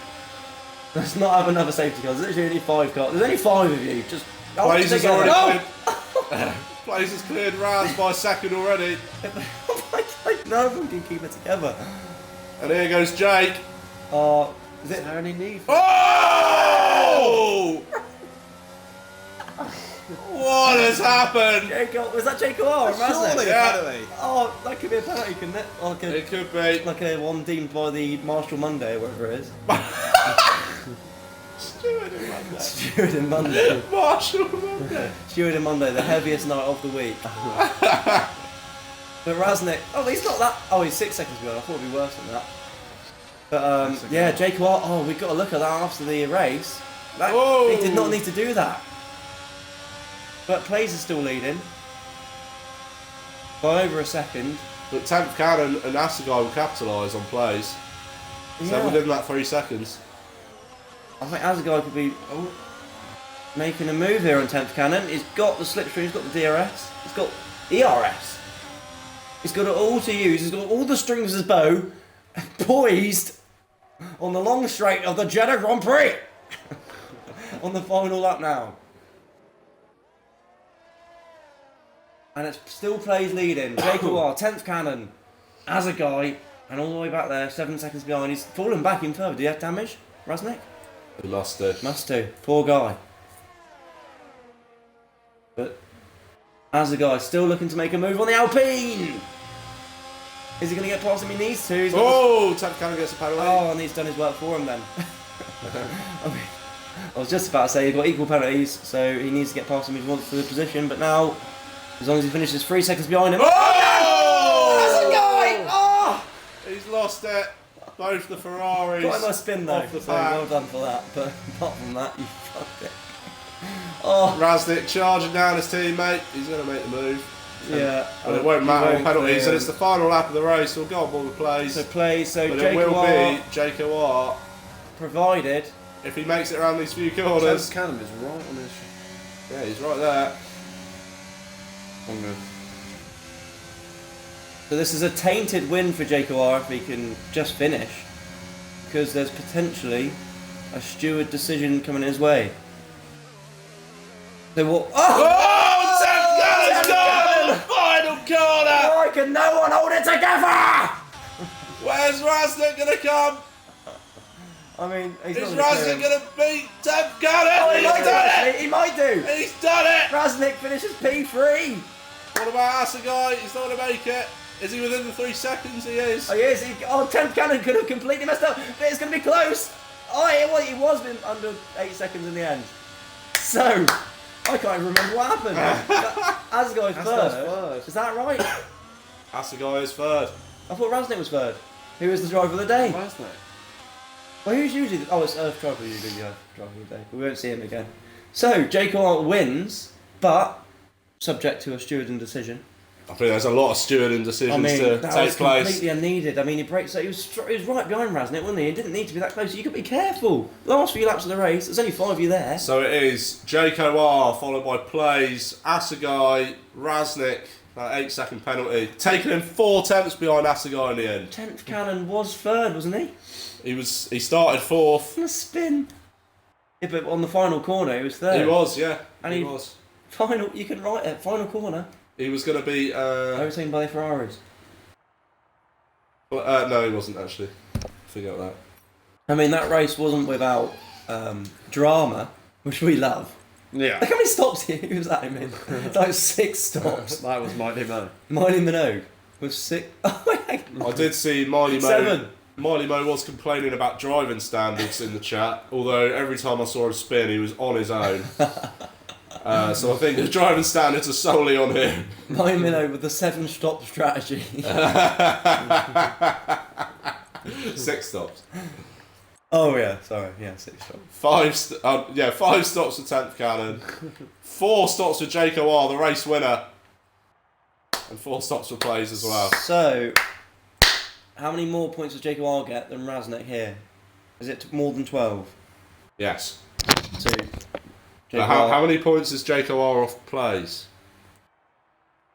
Let's not have another safety car. There's literally only 5 cars. There's only 5 of you. Just. Plays has take it already out. cleared. Plays has cleared Raz by a second already. None of them can keep it together. And here goes Jake. Is it only need? Oh! What has happened? Was that Jake War? Surely, Yeah. penalty. Oh, that could be a penalty, couldn't it? It could be. Like a one deemed by the Marshall Monday, or whatever it is. Steward and Monday. Marshall Monday. Steward and Monday, the heaviest night of the week. But Raznik, he's not that. Oh, he's 6 seconds behind. I thought it'd be worse than that. But yeah, Jake War. Oh, we've got to look at that after the race. He did not need to do that. But Plays is still leading by over a second. But 10th Cannon and Assegai will capitalise on Plays. So within that 3 seconds. I think Assegai could be making a move here on 10th Cannon. He's got the slipstream, he's got the DRS, he's got ERS. He's got it all to use, he's got all the strings of his bow poised on the long straight of the Jeddah Grand Prix. On the final lap now. And it still Plays leading. Jake War, 10th Cannon, Assegai, and all the way back there, 7 seconds behind. He's fallen back in further. Do you have damage, Raznik? He must do. Must do. Poor guy. But Assegai still looking to make a move on the Alpine. Is he going to get past him? He needs to. He's got 10th Cannon gets a penalty. and he's done his work for him then. I was just about to say he's got equal penalties, so he needs to get past him if he wants for the position. But now, as long as he finishes 3 seconds behind him. Oh! Assegai! Oh! He's lost it. Both the Ferraris. Quite a nice spin though. Off the So back. well done for that. But apart from that, you fucked it. Oh, Raznik charging down his teammate. He's going to make the move. yeah. But it won't matter on penalties, clear. and it's the final lap of the race. We'll go on board the plays. So play. So But it will be Jaco R. provided. If he makes it around these few Tenth corners. cannon is right on his. Yeah, he's right there. So this is a tainted win for Jaco R if he can just finish, because there's potentially a steward decision coming his way. So what? Oh, Tenth Cannon's gone! Final corner! Why can no one hold it together? Where's Raznik going to come? I mean, he's Is not Raznik going to beat Tenth Cannon? Oh, he He's might do, done it! actually. He might do. He's done it! Raznik finishes P3. What about Assegai? He's not going to make it. Is he within the 3 seconds? He is. Oh, yes. 10th cannon could have completely messed up. But it's going to be close. Oh, it was under 8 seconds in the end. So, I can't even remember what happened. Asgai's third. Is that right? Assegai is third. I thought Raznik was third. Who was the driver of the day? Raznik. Well, who's usually... it's Earth Driver usually the driver of the day. We won't see him again. So, Jaco wins, but subject to a steward and decision. I think there's a lot of stewarding decisions to that take was place. completely unneeded. I mean, he breaks. He was right behind Raznik, wasn't he? He didn't need to be that close. You could be careful. Last few laps of the race, there's only 5 of you there. So it is Jaco R followed by Plays, Assegai, Raznik, that 8-second penalty, taking him 4 tenths behind Assegai in the end. 10th cannon was third, wasn't he? He started 4th. On the spin. Yeah, but on the final corner, he was third. He was, yeah. And he he- was. Final. You can write it. Final corner. He was going to be. Overtaken by the Ferraris. No, he wasn't actually. Forget that. I mean, that race wasn't without drama, which we love. Yeah. Look how many stops he was at him in. Like 6 stops. That was Mighty Mo. Miley Minogue with 6. Oh, wait. I did see Miley Mo. 7. Miley Mo was complaining about driving standards in the chat, although every time I saw him spin, he was on his own. So I think the driving standards are solely on him. Miley Minogue with the 7-stop strategy. 6 stops. Oh yeah, sorry, yeah, 6 stops. 5 stops for 10th Cannon. 4 stops for Jaco R, the race winner. And 4 stops for Plays as well. So, how many more points does Jaco R get than Raznik here? Is it more than 12? Yes. 2. Now, how many points is Jaco R off Plays?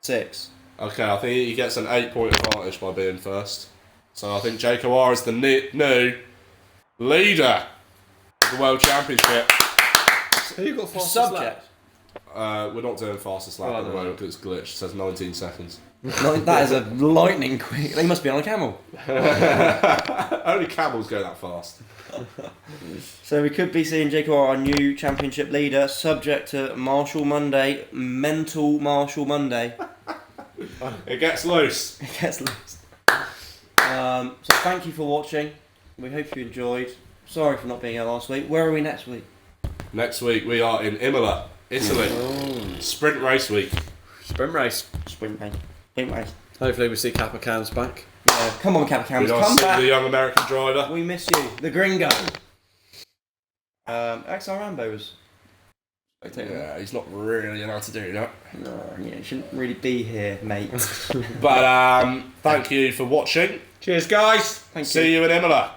6. Okay, I think he gets an 8-point advantage by being first. So I think Jaco R is the new leader of the World Championship. Who you got fastest Subject. We're not doing fastest lap Oh, at the no. moment because it's glitched. It says 19 seconds. That is a lightning quick. They must be on a camel. Only camels go that fast. So we could be seeing Jaco R, our new championship leader, subject to Marshall Monday, mental Marshall Monday. It gets loose. It gets loose. So thank you for watching. We hope you enjoyed. Sorry for not being here last week. Where are we next week? Next week we are in Imola, Italy. Sprint race week. Sprint race. Sprint race. Sprint race. Hopefully we see Kappa Cans back. Yeah, come on, Capicams, We nice come to see back. the young American driver. We miss you, the Gringo. XR Rambo's. Yeah, he's not really allowed to do that. No, yeah, you shouldn't really be here, mate. But thank you for watching. Cheers, guys. Thank you. See you in Imola.